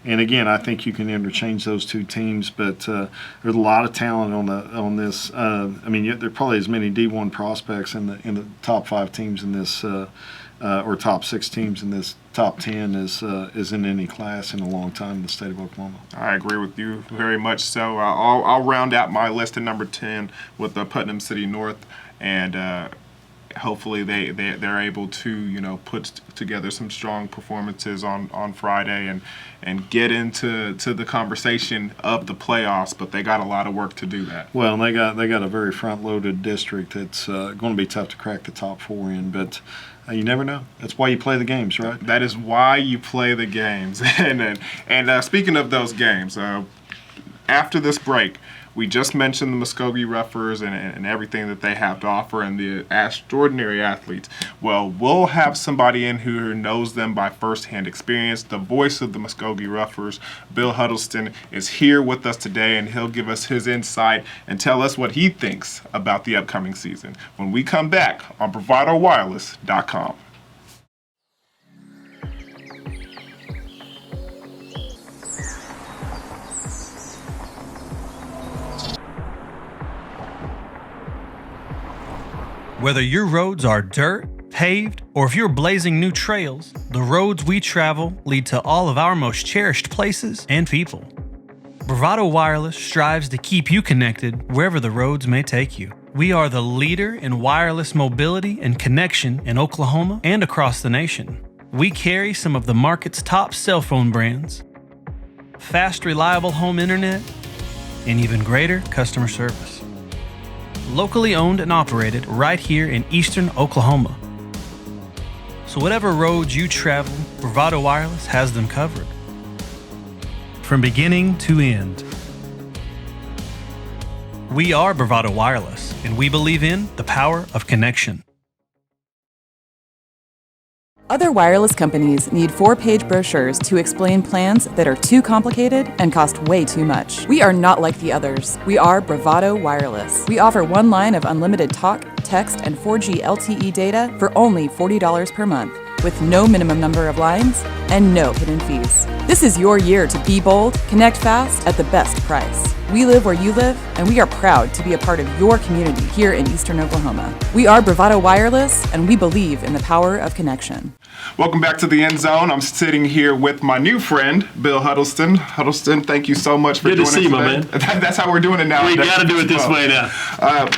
again, I think you can interchange those two teams. But there's a lot of talent on this. I mean, there are probably as many D1 prospects in the top 5 teams in this, or top 6 teams in this top 10 is in any class in a long time in the state of Oklahoma. I agree with you very much. So I'll round out my list at number 10 with the Putnam City North, and hopefully they're able to put together some strong performances on Friday and get into the conversation of the playoffs. But they got a lot of work to do that. Well, and they got a very front-loaded district that's going to be tough to crack the top 4 in, but. You never know. That's why you play the games, right? That is why you play the games. and speaking of those games, after this break, we just mentioned the Muskogee Roughers and everything that they have to offer and the extraordinary athletes. Well, we'll have somebody in who knows them by firsthand experience. The voice of the Muskogee Roughers, Bill Huddleston, is here with us today, and he'll give us his insight and tell us what he thinks about the upcoming season when we come back on BravadoWireless.com. Whether your roads are dirt, paved, or if you're blazing new trails, the roads we travel lead to all of our most cherished places and people. Bravado Wireless strives to keep you connected wherever the roads may take you. We are the leader in wireless mobility and connection in Oklahoma and across the nation. We carry some of the market's top cell phone brands, fast, reliable home internet, and even greater customer service. Locally owned and operated right here in eastern Oklahoma. So whatever roads you travel, Bravado Wireless has them covered. From beginning to end. We are Bravado Wireless, and we believe in the power of connection. Other wireless companies need 4-page brochures to explain plans that are too complicated and cost way too much. We are not like the others. We are Bravado Wireless. We offer 1 line of unlimited talk, text, and 4G LTE data for only $40 per month. with no minimum number of lines and no hidden fees. This is your year to be bold, connect fast at the best price. We live where you live, and we are proud to be a part of your community here in Eastern Oklahoma. We are Bravado Wireless, and we believe in the power of connection. Welcome back to the End Zone. I'm sitting here with my new friend, Bill Huddleston. Huddleston, thank you so much for Good joining to see us you, my today. man. That's how we're doing it now. We got to do it this way now.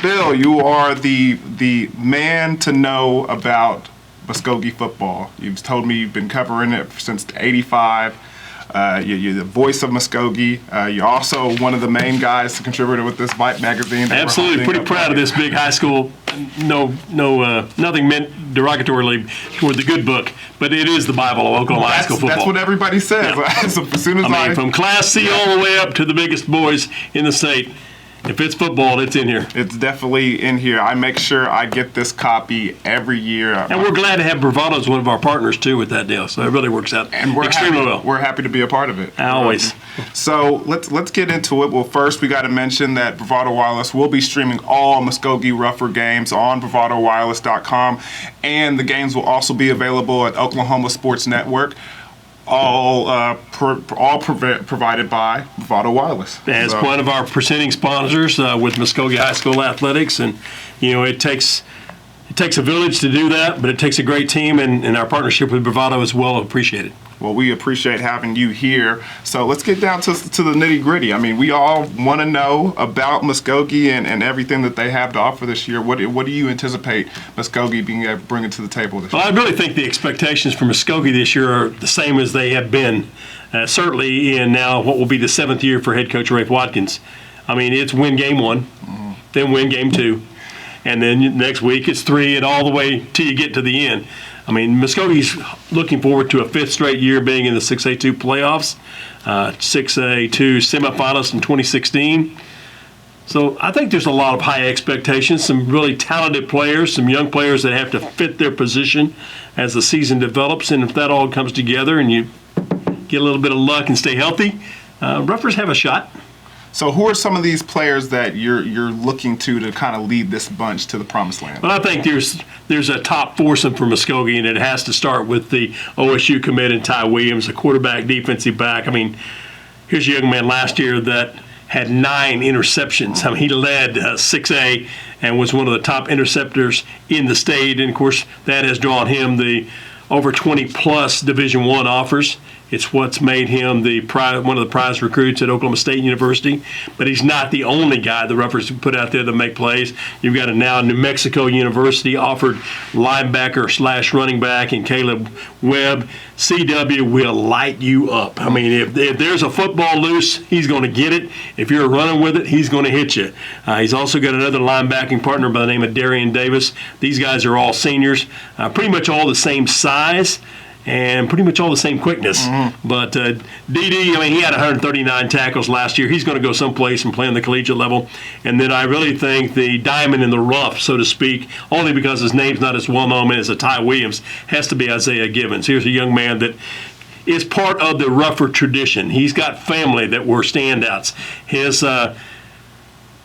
Bill, you are the man to know about Muskogee football. You've told me you've been covering it since '85. You're the voice of Muskogee. You're also one of the main guys to contribute with this Bite magazine. Absolutely, pretty proud of this big high school. Nothing meant derogatorily toward the good book, but it is the Bible of Oklahoma high school football. That's what everybody says. Yeah. So as soon as from Class C all the way up to the biggest boys in the state. If it's football, it's in here. It's definitely in here. I make sure I get this copy every year. And we're glad to have Bravado as one of our partners, too, with that deal. So it really works out extremely well. We're happy to be a part of it. Always. So let's get into it. Well, first, we got to mention that Bravado Wireless will be streaming all Muskogee Rougher games on bravadowireless.com. And the games will also be available at Oklahoma Sports Network. All provided by Bravado Wireless. As one of our presenting sponsors with Muskogee High School Athletics, and it takes a village to do that, but it takes a great team, and our partnership with Bravado is well appreciated. Well, we appreciate having you here. So let's get down to the nitty gritty. I mean, we all want to know about Muskogee and everything that they have to offer this year. What do you anticipate Muskogee being able to bring to the table this year? Well, I really think the expectations for Muskogee this year are the same as they have been, certainly in now what will be the 7th year for head coach Rafe Watkins. I mean, it's win game 1, then win game 2, and then next week it's 3, and all the way till you get to the end. I mean, Muskogee's looking forward to a 5th straight year being in the 6A2 playoffs, 6A2 semifinalists in 2016. So I think there's a lot of high expectations, some really talented players, some young players that have to fit their position as the season develops. And if that all comes together and you get a little bit of luck and stay healthy, Roughers have a shot. So who are some of these players that you're looking to kind of lead this bunch to the promised land? Well, I think there's a top foursome for Muskogee, and it has to start with the OSU commit Ty Williams, a quarterback, defensive back. I mean, here's a young man last year that had 9 interceptions. I mean, he led 6A and was one of the top interceptors in the state, and of course that has drawn him the over 20-plus Division I offers. It's what's made him one of the prize recruits at Oklahoma State University. But he's not the only guy the Roughers put out there to make plays. You've got a now New Mexico University offered linebacker / running back in Caleb Webb. CW will light you up. I mean, if there's a football loose, he's going to get it. If you're running with it, he's going to hit you. He's also got another linebacking partner by the name of Darian Davis. These guys are all seniors, pretty much all the same size and pretty much all the same quickness. But DD, I mean, he had 139 tackles last year. He's going to go someplace and play on the collegiate level. And then I really think the diamond in the rough, so to speak, only because his name's not as well-known as a Ty Williams, has to be Isaiah Givens. Here's a young man that is part of the Rougher tradition. He's got family that were standouts.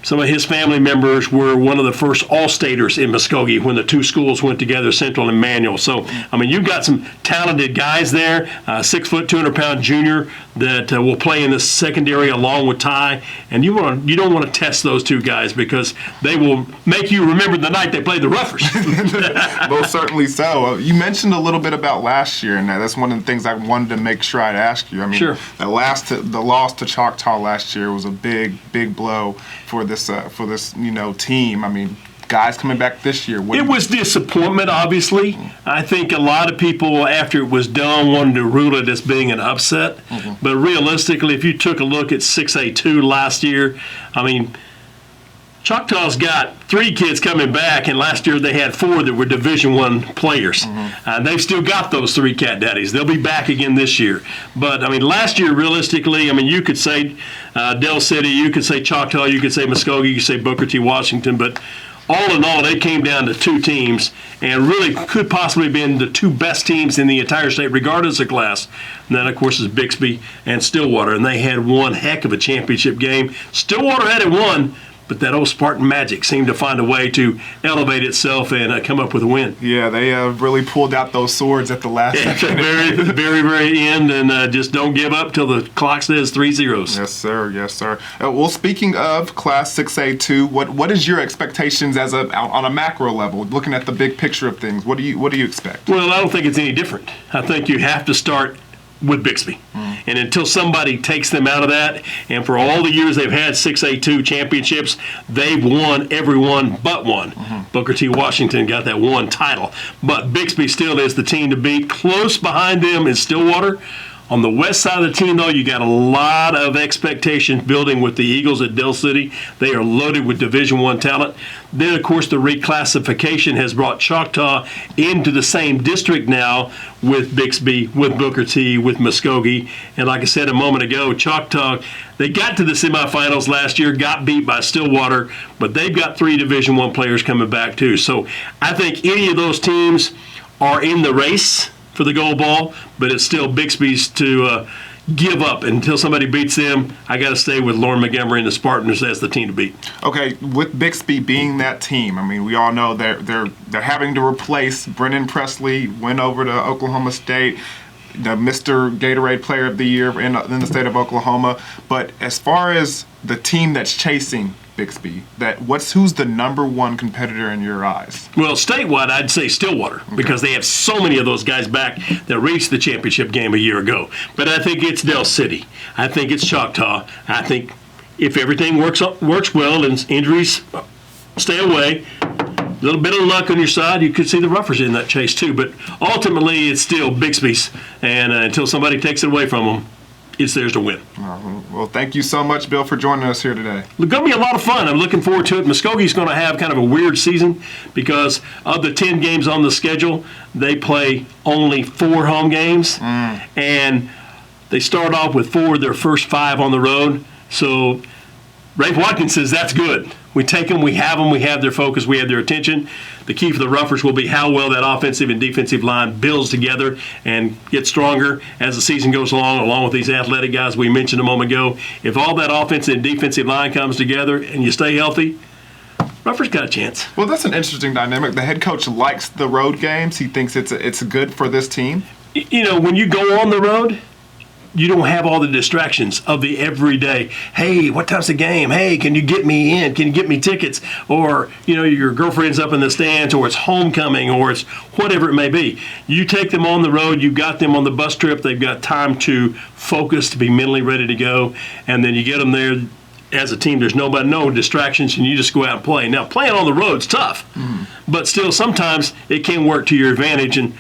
Some of his family members were one of the first All-Staters in Muskogee when the two schools went together, Central and Manual. So, I mean, you've got some talented guys there, 6 foot, 200-pound junior that will play in the secondary along with Ty. And you don't want to test those two guys because they will make you remember the night they played the Roughers. Most certainly so. You mentioned a little bit about last year, and that's one of the things I wanted to make sure I'd ask you. I mean, sure. The loss to Choctaw last year was a big blow for this team. I mean, guys coming back this year. It was disappointment, obviously. I think a lot of people, after it was done, wanted to rule it as being an upset. But realistically, if you took a look at 6A2 last year, I mean, Choctaw's got 3 kids coming back, and last year they had 4 that were Division I players. They've still got those 3 cat daddies. They'll be back again this year. But, I mean, last year, realistically, I mean, you could say Del City, you could say Choctaw, you could say Muskogee, you could say Booker T. Washington, but all in all, it came down to 2 teams and really could possibly have been the 2 best teams in the entire state, regardless of class. And that, of course, is Bixby and Stillwater, and they had one heck of a championship game. Stillwater had it won, but that old Spartan magic seemed to find a way to elevate itself and come up with a win. Yeah, they really pulled out those swords at the last second. very end, and just don't give up till the clock says 3-0. Yes, sir. Yes, sir. Well, speaking of Class 6A2, what is your expectations on a macro level, looking at the big picture of things? What do you expect? Well, I don't think it's any different. I think you have to start with Bixby. And until somebody takes them out of that, and for all the years they've had 6A2 championships, they've won every one but one. Booker T. Washington got that one title. But Bixby still is the team to beat. Close behind them is Stillwater. On the west side of the team, though, you got a lot of expectations building with the Eagles at Dell City. They are loaded with Division I talent. Then, of course, the reclassification has brought Choctaw into the same district now with Bixby, with Booker T, with Muskogee. And like I said a moment ago, Choctaw, they got to the semifinals last year, got beat by Stillwater, but they've got 3 Division I players coming back, too. So I think any of those teams are in the race for the gold ball, but it's still Bixby's to give up until somebody beats them. I got to stay with Lauren Montgomery and the Spartans as the team to beat. Okay, with Bixby being that team, I mean, we all know they're having to replace Brennan Presley, went over to Oklahoma State, the Mr. Gatorade Player of the Year in the state of Oklahoma. But as far as the team that's chasing Bixby, who's the number one competitor in your eyes? Well, statewide, I'd say Stillwater, because they have so many of those guys back that reached the championship game a year ago. But I think it's Dell City. I think it's Choctaw. I think if everything works well and injuries stay away, a little bit of luck on your side, you could see the Ruffers in that chase too. But ultimately, it's still Bixby's, and until somebody takes it away from them, it's theirs to win. Well, thank you so much, Bill, for joining us here today. It's going to be a lot of fun. I'm looking forward to it. Muskogee's going to have kind of a weird season because of the 10 games on the schedule, they play only 4 home games, and they start off with 4 of their first 5 on the road. So Rafe Watkins says that's good. We take them, we have their focus, we have their attention. The key for the Ruffers will be how well that offensive and defensive line builds together and gets stronger as the season goes along with these athletic guys we mentioned a moment ago. If all that offensive and defensive line comes together and you stay healthy, Ruffers got a chance. Well, that's an interesting dynamic. The head coach likes the road games. He thinks it's good for this team. You know, when you go on the road, you don't have all the distractions of the everyday. Hey, what time's the game? Hey, can you get me in? Can you get me tickets? Or, you know, your girlfriend's up in the stands, or it's homecoming, or it's whatever it may be. You take them on the road. You've got them on the bus trip. They've got time to focus, to be mentally ready to go. And then you get them there as a team. There's no distractions, and you just go out and play. Now, playing on the road's tough, but still sometimes it can work to your advantage. And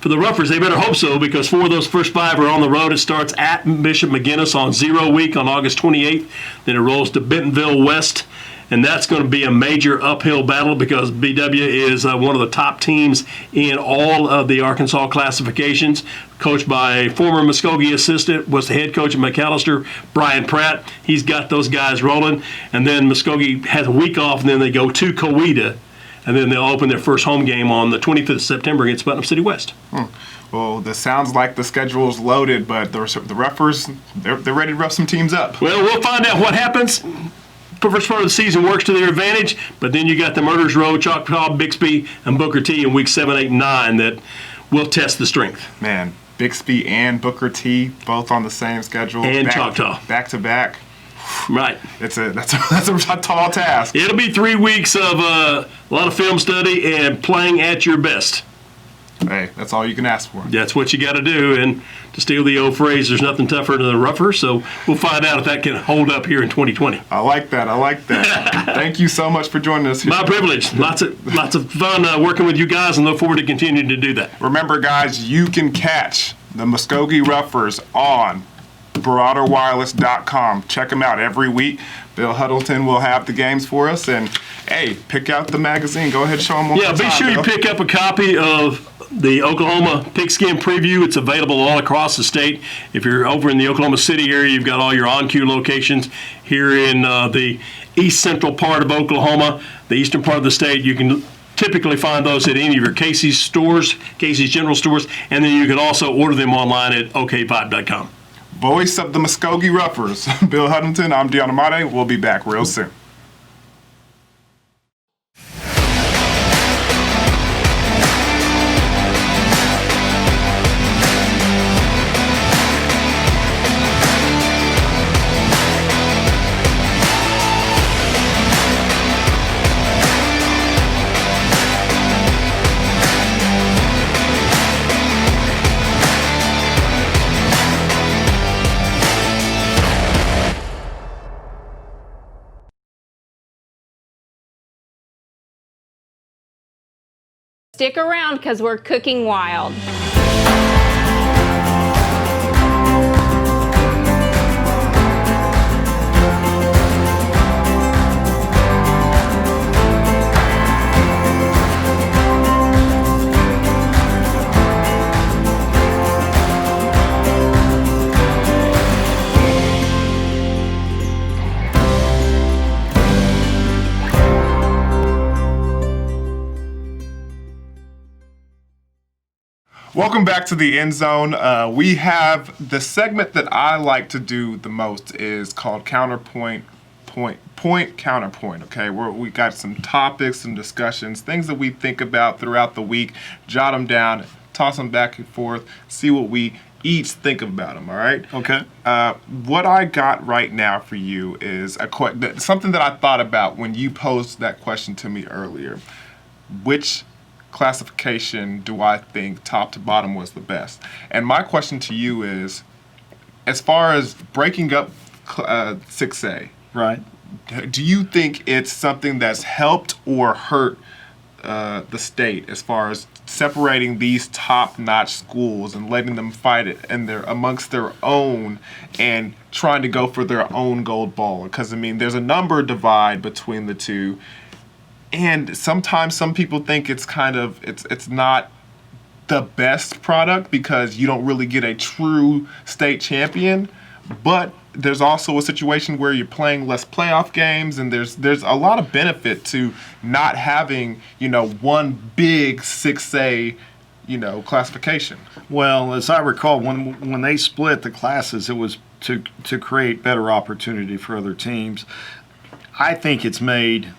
for the Ruffers, they better hope so, because 4 of those first 5 are on the road. It starts at Bishop McGinnis on 0 week on August 28th. Then it rolls to Bentonville West, and that's going to be a major uphill battle because BW is one of the top teams in all of the Arkansas classifications. Coached by a former Muskogee assistant, was the head coach at McAllister, Brian Pratt. He's got those guys rolling. And then Muskogee has a week off, and then they go to Coweta. And then they'll open their first home game on the 25th of September against Putnam City West. Well, this sounds like the schedule's loaded, but the Ruffers, they're ready to rough some teams up. Well, we'll find out what happens. The first part of the season works to their advantage, but then you got the Murders Row, Choctaw, Bixby, and Booker T in weeks 7, 8, and 9 that will test the strength. Man, Bixby and Booker T both on the same schedule. And Choctaw. Back to back. Right. That's a tall task. It'll be 3 weeks of a lot of film study and playing at your best. Hey, that's all you can ask for. That's what you got to do. And to steal the old phrase, there's nothing tougher than a rougher. So we'll find out if that can hold up here in 2020. I like that. Thank you so much for joining us here. My privilege. Lots of fun working with you guys, and look forward to continuing to do that. Remember, guys, you can catch the Muskogee Ruffers on BravoWireless.com. Check them out every week. Bill Huddleton will have the games for us. And, hey, pick out the magazine. Go ahead and show them one more time. Yeah, be sure you pick up a copy of the Oklahoma Pigskin Preview. It's available all across the state. If you're over in the Oklahoma City area, you've got all your on-cue locations. Here in the east central part of Oklahoma, the eastern part of the state, you can typically find those at any of your Casey's stores, Casey's General Stores, and then you can also order them online at okvibe.com. Voice of the Muskogee Ruffers, Bill Huddleton. I'm Deion Imade. We'll be back real soon. Stick around because we're cooking wild. Welcome back to the End Zone. We have the segment that I like to do the most is called Counterpoint, Counterpoint. Okay, where we got some topics, some discussions, things that we think about throughout the week. Jot them down, toss them back and forth, see what we each think about them. All right. Okay. What I got right now for you is something that I thought about when you posed that question to me earlier. Which classification do I think top to bottom was the best? And my question to you is, as far as breaking up 6A, Right. do you think it's something that's helped or hurt the state as far as separating these top-notch schools and letting them fight it and they're amongst their own and trying to go for their own gold ball? Because I mean, there's a number divide between the two. And sometimes some people think it's it's not the best product because you don't really get a true state champion. But there's also a situation where you're playing less playoff games, and there's a lot of benefit to not having, one big 6A, classification. Well, as I recall, when they split the classes, it was to create better opportunity for other teams. I think it's made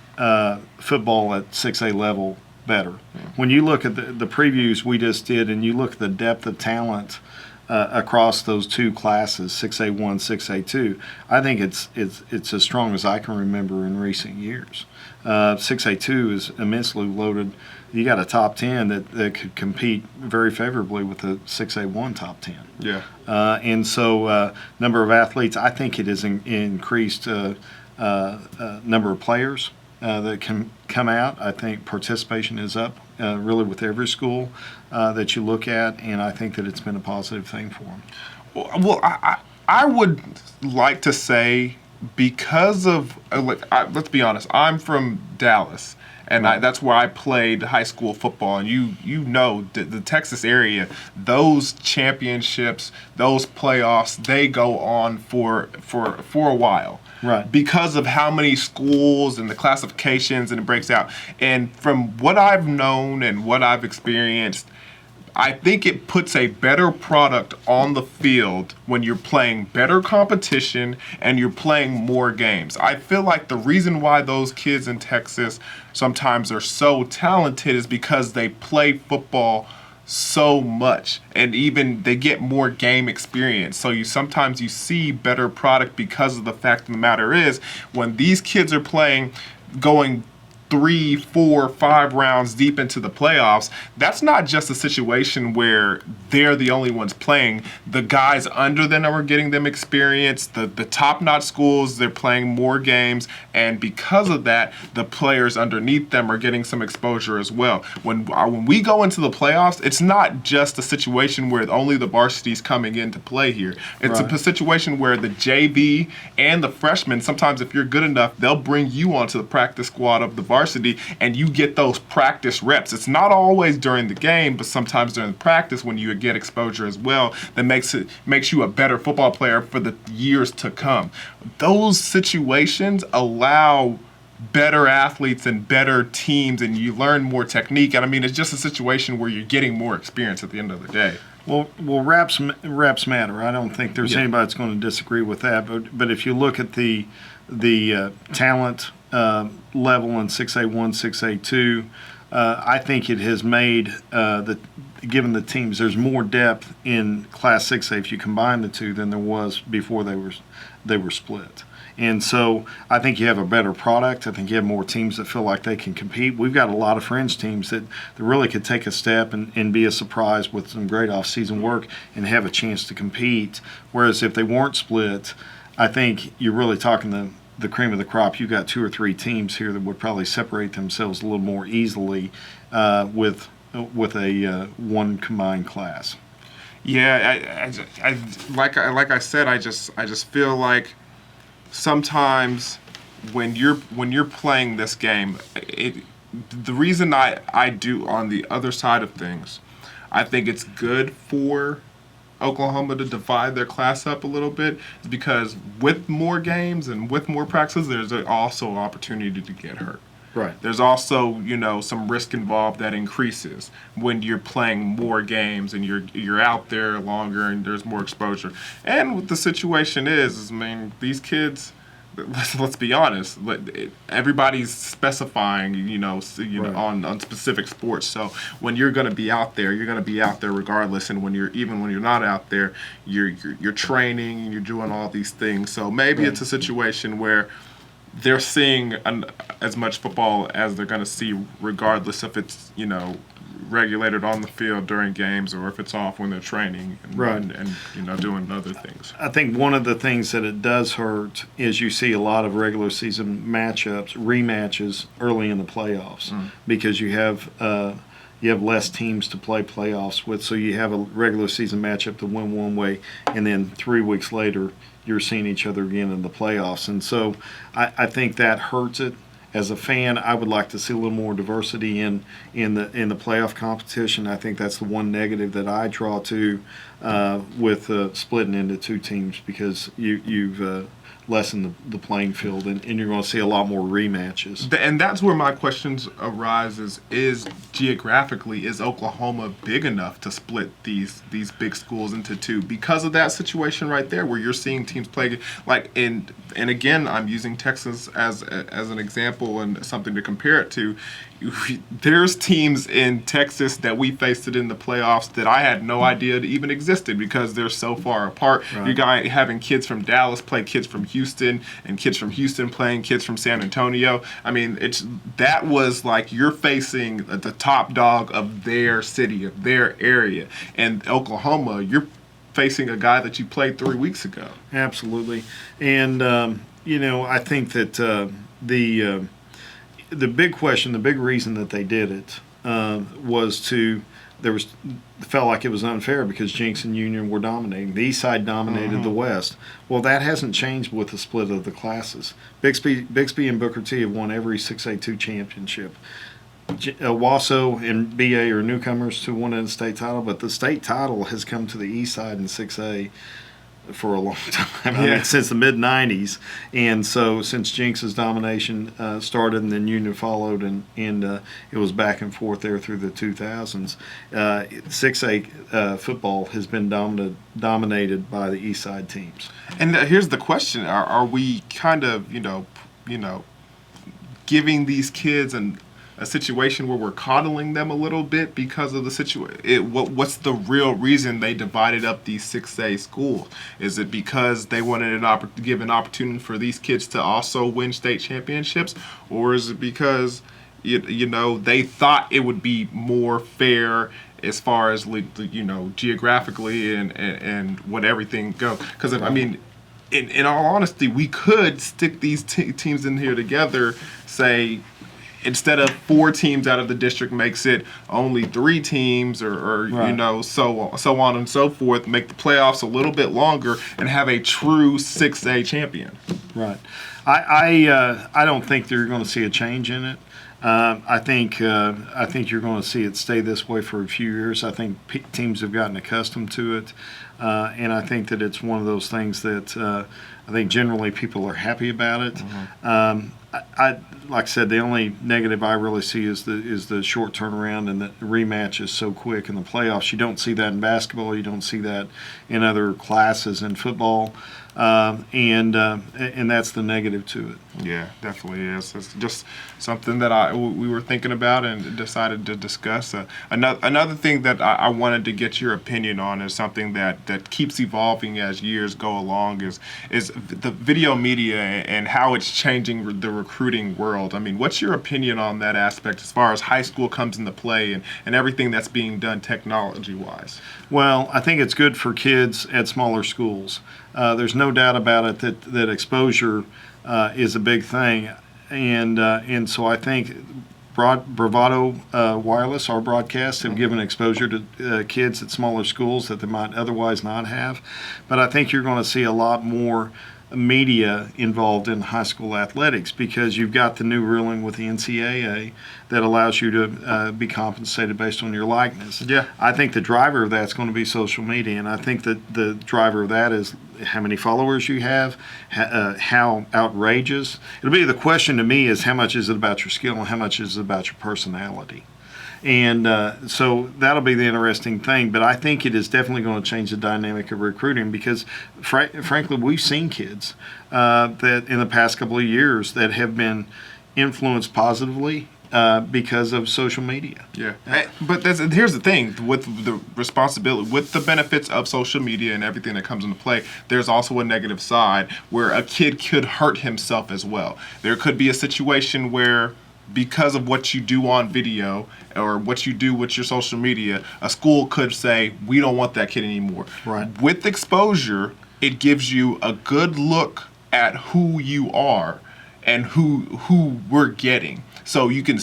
football at 6A level better. When you look at the previews we just did and you look at the depth of talent across those two classes, 6A1, 6A2, I think it's as strong as I can remember in recent years. 6A2 is immensely loaded. You got a top 10 that could compete very favorably with the 6A1 top 10. Yeah. And so number of athletes, I think it has increased number of players that can come out. I think participation is up really with every school that you look at, and I think that it's been a positive thing for them. Well, I would like to say because of, let's be honest, I'm from Dallas. And Right. that's where I played high school football. And you know the Texas area, those championships, those playoffs, they go on for a while. Right. Because of how many schools and the classifications and it breaks out. And from what I've known and what I've experienced, I think it puts a better product on the field when you're playing better competition and you're playing more games. I feel like the reason why those kids in Texas sometimes are so talented is because they play football so much and even they get more game experience. So sometimes you see better product because of the fact of the matter is when these kids are playing, going 3, 4, 5 rounds deep into the playoffs, that's not just a situation where they're the only ones playing. The guys under them are getting them experience. The top-notch schools, they're playing more games, and because of that, the players underneath them are getting some exposure as well. When we go into the playoffs, it's not just a situation where only the varsity's coming into play here. It's Right. a situation where the JV and the freshmen, sometimes if you're good enough, they'll bring you onto the practice squad of the varsity and you get those practice reps. It's not always during the game, but sometimes during the practice when you get exposure as well that makes you a better football player for the years to come. Those situations allow better athletes and better teams and you learn more technique. And I mean, it's just a situation where you're getting more experience at the end of the day. Well, reps matter. I don't think there's anybody that's going to disagree with that. But if you look at the talent level in 6A1, 6A2, I think it has made given the teams, there's more depth in Class 6A if you combine the two than there was before they were split. And so I think you have a better product. I think you have more teams that feel like they can compete. We've got a lot of fringe teams that really could take a step and be a surprise with some great off-season work and have a chance to compete. Whereas if they weren't split, I think you're really talking the cream of the crop. You've got 2 or 3 teams here that would probably separate themselves a little more easily with one combined class. Yeah, like I said, I just feel like sometimes when you're playing this game, the reason I do on the other side of things, I think it's good for Oklahoma to divide their class up a little bit, is because with more games and with more practices, there's also an opportunity to get hurt. Right. There's also, some risk involved that increases when you're playing more games and you're out there longer and there's more exposure. And what the situation is I mean, these kids, let's be honest, everybody's specifying, Right. on specific sports. So when you're going to be out there, you're going to be out there regardless. And when you're not out there, you're training and you're doing all these things. So maybe it's a situation where they're seeing as much football as they're going to see, regardless if it's regulated on the field during games or if it's off when they're training and, Right. and doing other things. I think one of the things that it does hurt is you see a lot of regular season rematches early in the playoffs because you have less teams to play playoffs with, so you have a regular season matchup to win one way, and then 3 weeks later you're seeing each other again in the playoffs. And so I think that hurts it. As a fan, I would like to see a little more diversity in the playoff competition. I think that's the one negative that I draw to with splitting into two teams, because you've lessened the playing field, and you're going to see a lot more rematches. And that's where my questions arise: is geographically, is Oklahoma big enough to split these big schools into two because of that situation right there, where you're seeing teams play and again, I'm using Texas as an example and something to compare it to. There's teams in Texas that we faced it in the playoffs that I had no idea even existed because they're so far apart. Right. You're having kids from Dallas play kids from Houston, and kids from Houston playing kids from San Antonio. I mean, that was like you're facing the top dog of their city, of their area. And Oklahoma, you're facing a guy that you played 3 weeks ago. Absolutely. And, I think that the big question, the big reason that they did it felt like it was unfair because Jinx and Union were dominating. The East Side dominated the West. Well, that hasn't changed with the split of the classes. Bixby and Booker T have won every 6A2 championship. Wasso and BA are newcomers to winning the state title, but the state title has come to the East Side in 6A for a long time. I mean, since the mid-'90s. And so since Jinx's domination started and then Union followed, and it was back and forth there through the 2000s, 6A football has been dominated by the East Side teams. And here's the question: Are we kind of giving these kids a situation where we're coddling them a little bit because of the situation? What's the real reason they divided up these 6A schools? Is it because they wanted to give an opportunity for these kids to also win state championships, or is it because they thought it would be more fair as far as geographically and what everything goes? Because I mean, in all honesty, we could stick these teams in here together, say, instead of 4 teams out of the district makes it only 3 teams, or Right. so on and so forth, make the playoffs a little bit longer and have a true 6A champion. Right. I don't think they're going to see a change in it. I think you're going to see it stay this way for a few years. I think teams have gotten accustomed to it, and I think that it's one of those things that I think generally people are happy about it. I like I said, the only negative I really see is the short turnaround, and the rematch is so quick in the playoffs. You don't see that in basketball. You don't see that in other classes in football, and that's the negative to it. Yeah, definitely is. It's just something that we were thinking about and decided to discuss. Another thing that I wanted to get your opinion on is something that keeps evolving as years go along is the video media and how it's changing the recruiting world. I mean, what's your opinion on that aspect as far as high school comes into play and everything that's being done technology-wise? Well, I think it's good for kids at smaller schools. There's no doubt about it that exposure is a big thing, and so I think Bravado Wireless, our broadcasts, have given exposure to kids at smaller schools that they might otherwise not have. But I think you're going to see a lot more media involved in high school athletics because you've got the new ruling with the NCAA that allows you to be compensated based on your likeness. Yeah. I think the driver of that's going to be social media, and I think that the driver of that is how many followers you have, how outrageous. The question to me is how much is it about your skill and how much is it about your personality. And so that'll be the interesting thing. But I think it is definitely going to change the dynamic of recruiting because, frankly, we've seen kids that in the past couple of years that have been influenced positively because of social media. Yeah. But here's the thing with the responsibility, with the benefits of social media and everything that comes into play, there's also a negative side where a kid could hurt himself as well. There could be a situation where because of what you do on video or what you do with your social media, a school could say, we don't want that kid anymore. Right. With exposure, it gives you a good look at who you are and who we're getting. So you can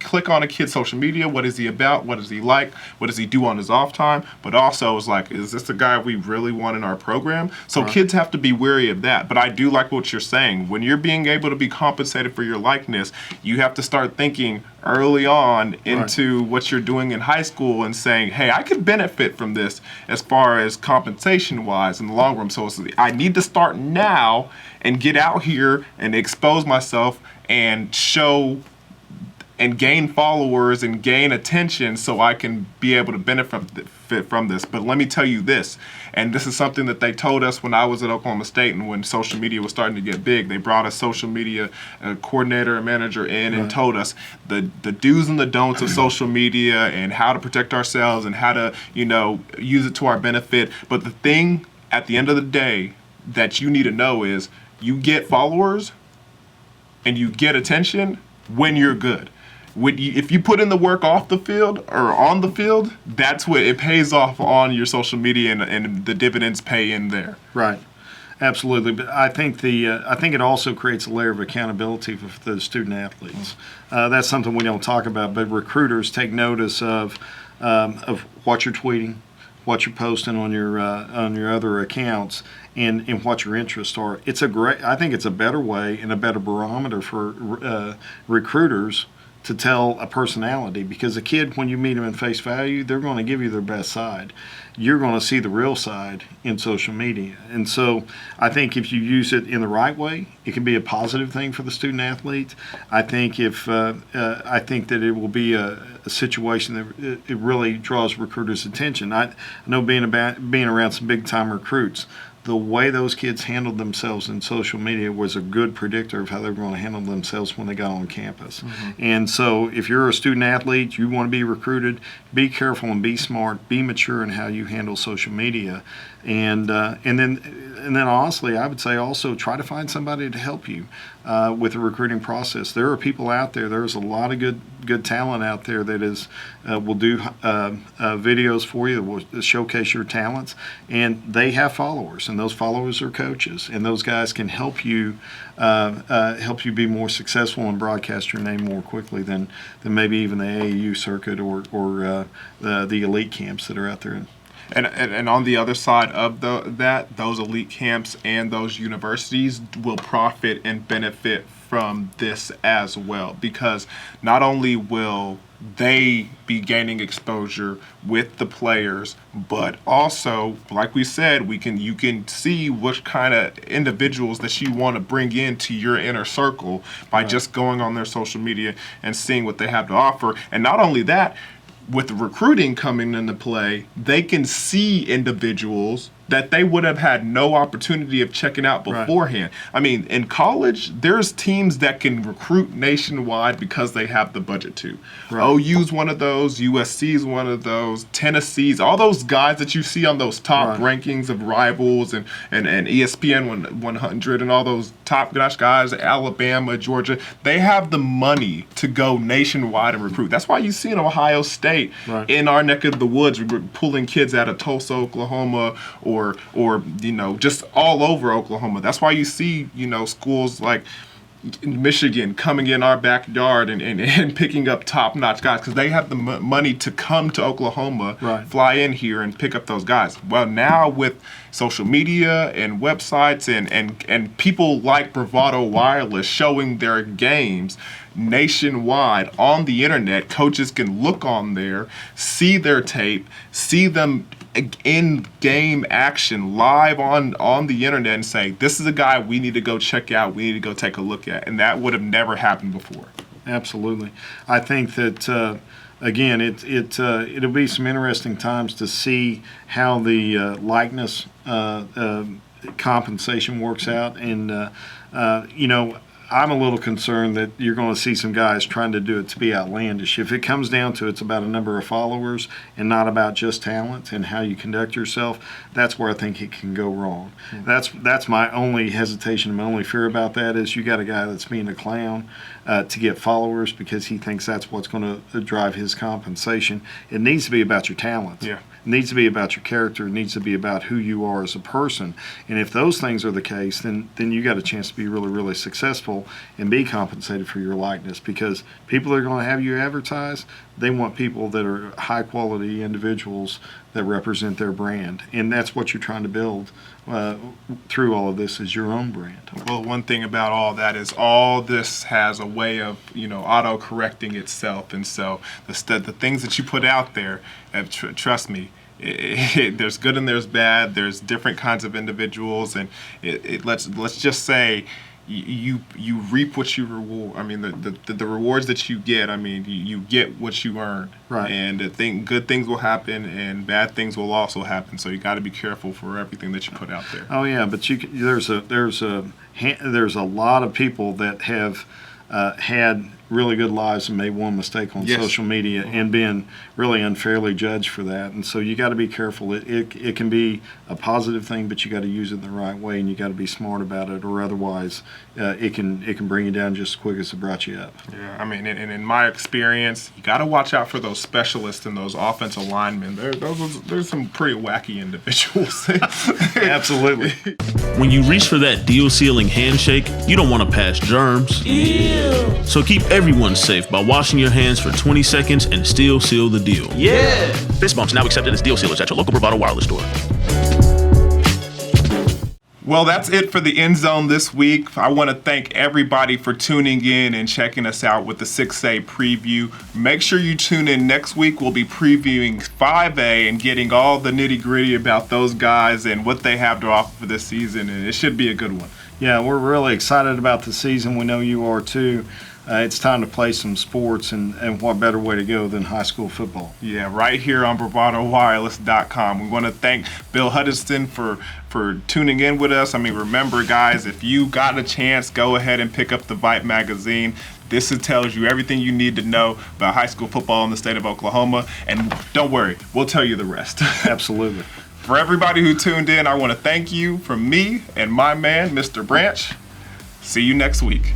click on a kid's social media, what is he about, what is he like, what does he do on his off time, but also it's like, is this the guy we really want in our program? So kids have to be wary of that. But I do like what you're saying. When you're being able to be compensated for your likeness, you have to start thinking early on into what you're doing in high school and saying, hey, I could benefit from this as far as compensation-wise in the long run. So I need to start now and get out here and expose myself and show and gain followers and gain attention so I can be able to benefit from this. But let me tell you this, and this is something that they told us when I was at Oklahoma State and when social media was starting to get big. They brought a social media coordinator and manager in and told us the do's and the don'ts of social media and how to protect ourselves and how to, use it to our benefit. But the thing at the end of the day that you need to know is you get followers and you get attention when you're good. If you put in the work off the field or on the field, that's what it pays off on your social media and the dividends pay in there. Right. Absolutely, but I think it also creates a layer of accountability for the student athletes. That's something we don't talk about, but recruiters take notice of what you're tweeting, what you're posting on your other accounts, and what your interests are. I think it's a better way and a better barometer for recruiters to tell a personality, because a kid, when you meet them in face value, they're going to give you their best side. You're going to see the real side in social media. And so I think if you use it in the right way, it can be a positive thing for the student athlete. I think I think that it will be a situation that it really draws recruiters' attention. I know being around some big time recruits, the way those kids handled themselves in social media was a good predictor of how they were going to handle themselves when they got on campus. And so if you're a student athlete, you want to be recruited, be careful and be smart, be mature in how you handle social media. And then honestly, I would say also try to find somebody to help you with the recruiting process. There are people out there. There's a lot of good talent out there that will do videos for you, that will showcase your talents, and they have followers, and those followers are coaches, and those guys can help you be more successful and broadcast your name more quickly than maybe even the AAU circuit or the elite camps that are out there. And on the other side of those elite camps and those universities will profit and benefit from this as well, because not only will they be gaining exposure with the players, but also, like we said, you can see what kind of individuals that you want to bring into your inner circle by just going on their social media and seeing what they have to offer. And not only that, with the recruiting coming into play, they can see individuals that they would have had no opportunity of checking out beforehand. I mean, in college, there's teams that can recruit nationwide because they have the budget to. OU's one of those, USC's one of those, Tennessee's, all those guys that you see on those top rankings of Rivals and ESPN 100 and all those top guys, Alabama, Georgia, they have the money to go nationwide and recruit. That's why you see in Ohio State, in our neck of the woods, we're pulling kids out of Tulsa, Oklahoma, or just all over Oklahoma. That's why you see schools like Michigan coming in our backyard and picking up top-notch guys because they have the money to come to Oklahoma, Right. fly in here and pick up those guys. Well, now with social media and websites and people like Bravado Wireless showing their games nationwide on the internet, coaches can look on there, see their tape, see them in game action live on the internet and say, this is a guy we need to go check out, we need to go take a look at. And that would have never happened before. Absolutely. I think that, again, it'll be some interesting times to see how the likeness compensation works out. And, I'm a little concerned that you're going to see some guys trying to do it to be outlandish. If it comes down to it's about a number of followers and not about just talent and how you conduct yourself, that's where I think it can go wrong. Mm-hmm. That's my only hesitation, my only fear about that is you got a guy that's being a clown to get followers because he thinks that's what's going to drive his compensation. It needs to be about your talent. Yeah. It needs to be about your character. It needs to be about who you are as a person. And if those things are the case, then you got a chance to be really, really successful and be compensated for your likeness because people are going to have you advertise. They want people that are high quality individuals that represent their brand. And that's what you're trying to build through all of this is your own brand. Well, one thing about all that is all this has a way of, auto-correcting itself. And so the things that you put out there, trust me, there's good and there's bad. There's different kinds of individuals. And let's just say you reap what you reward. I mean, the rewards that you get, you get what you earn. Right. And good things will happen and bad things will also happen. So you got to be careful for everything that you put out there. Oh yeah, but there's a lot of people that have had really good lives and made one mistake on Yes. social media and been really unfairly judged for that. And so you got to be careful. It can be a positive thing, but you got to use it the right way and you got to be smart about it, or otherwise it can bring you down just as quick as it brought you up. Yeah, and in my experience, you got to watch out for those specialists and those offensive linemen. There's some pretty wacky individuals. Absolutely. When you reach for that deal sealing handshake, you don't want to pass germs. Ew. So keep everyone safe by washing your hands for 20 seconds and still seal the deal. Yeah. Fist bumps now accepted as deal sealers at your local Bravado Wireless store. Well, that's it for the End Zone this week. I want to thank everybody for tuning in and checking us out with the 6A preview. Make sure you tune in next week. We'll be previewing 5A and getting all the nitty-gritty about those guys and what they have to offer for this season, and it should be a good one. Yeah, we're really excited about the season. We know you are too. It's time to play some sports, and what better way to go than high school football? Yeah, right here on bravadowireless.com. We want to thank Bill Huddiston for tuning in with us. Remember, guys, if you got a chance, go ahead and pick up the Vipe magazine. This tells you everything you need to know about high school football in the state of Oklahoma. And don't worry, we'll tell you the rest. Absolutely. For everybody who tuned in, I want to thank you from me and my man, Mr. Branch. See you next week.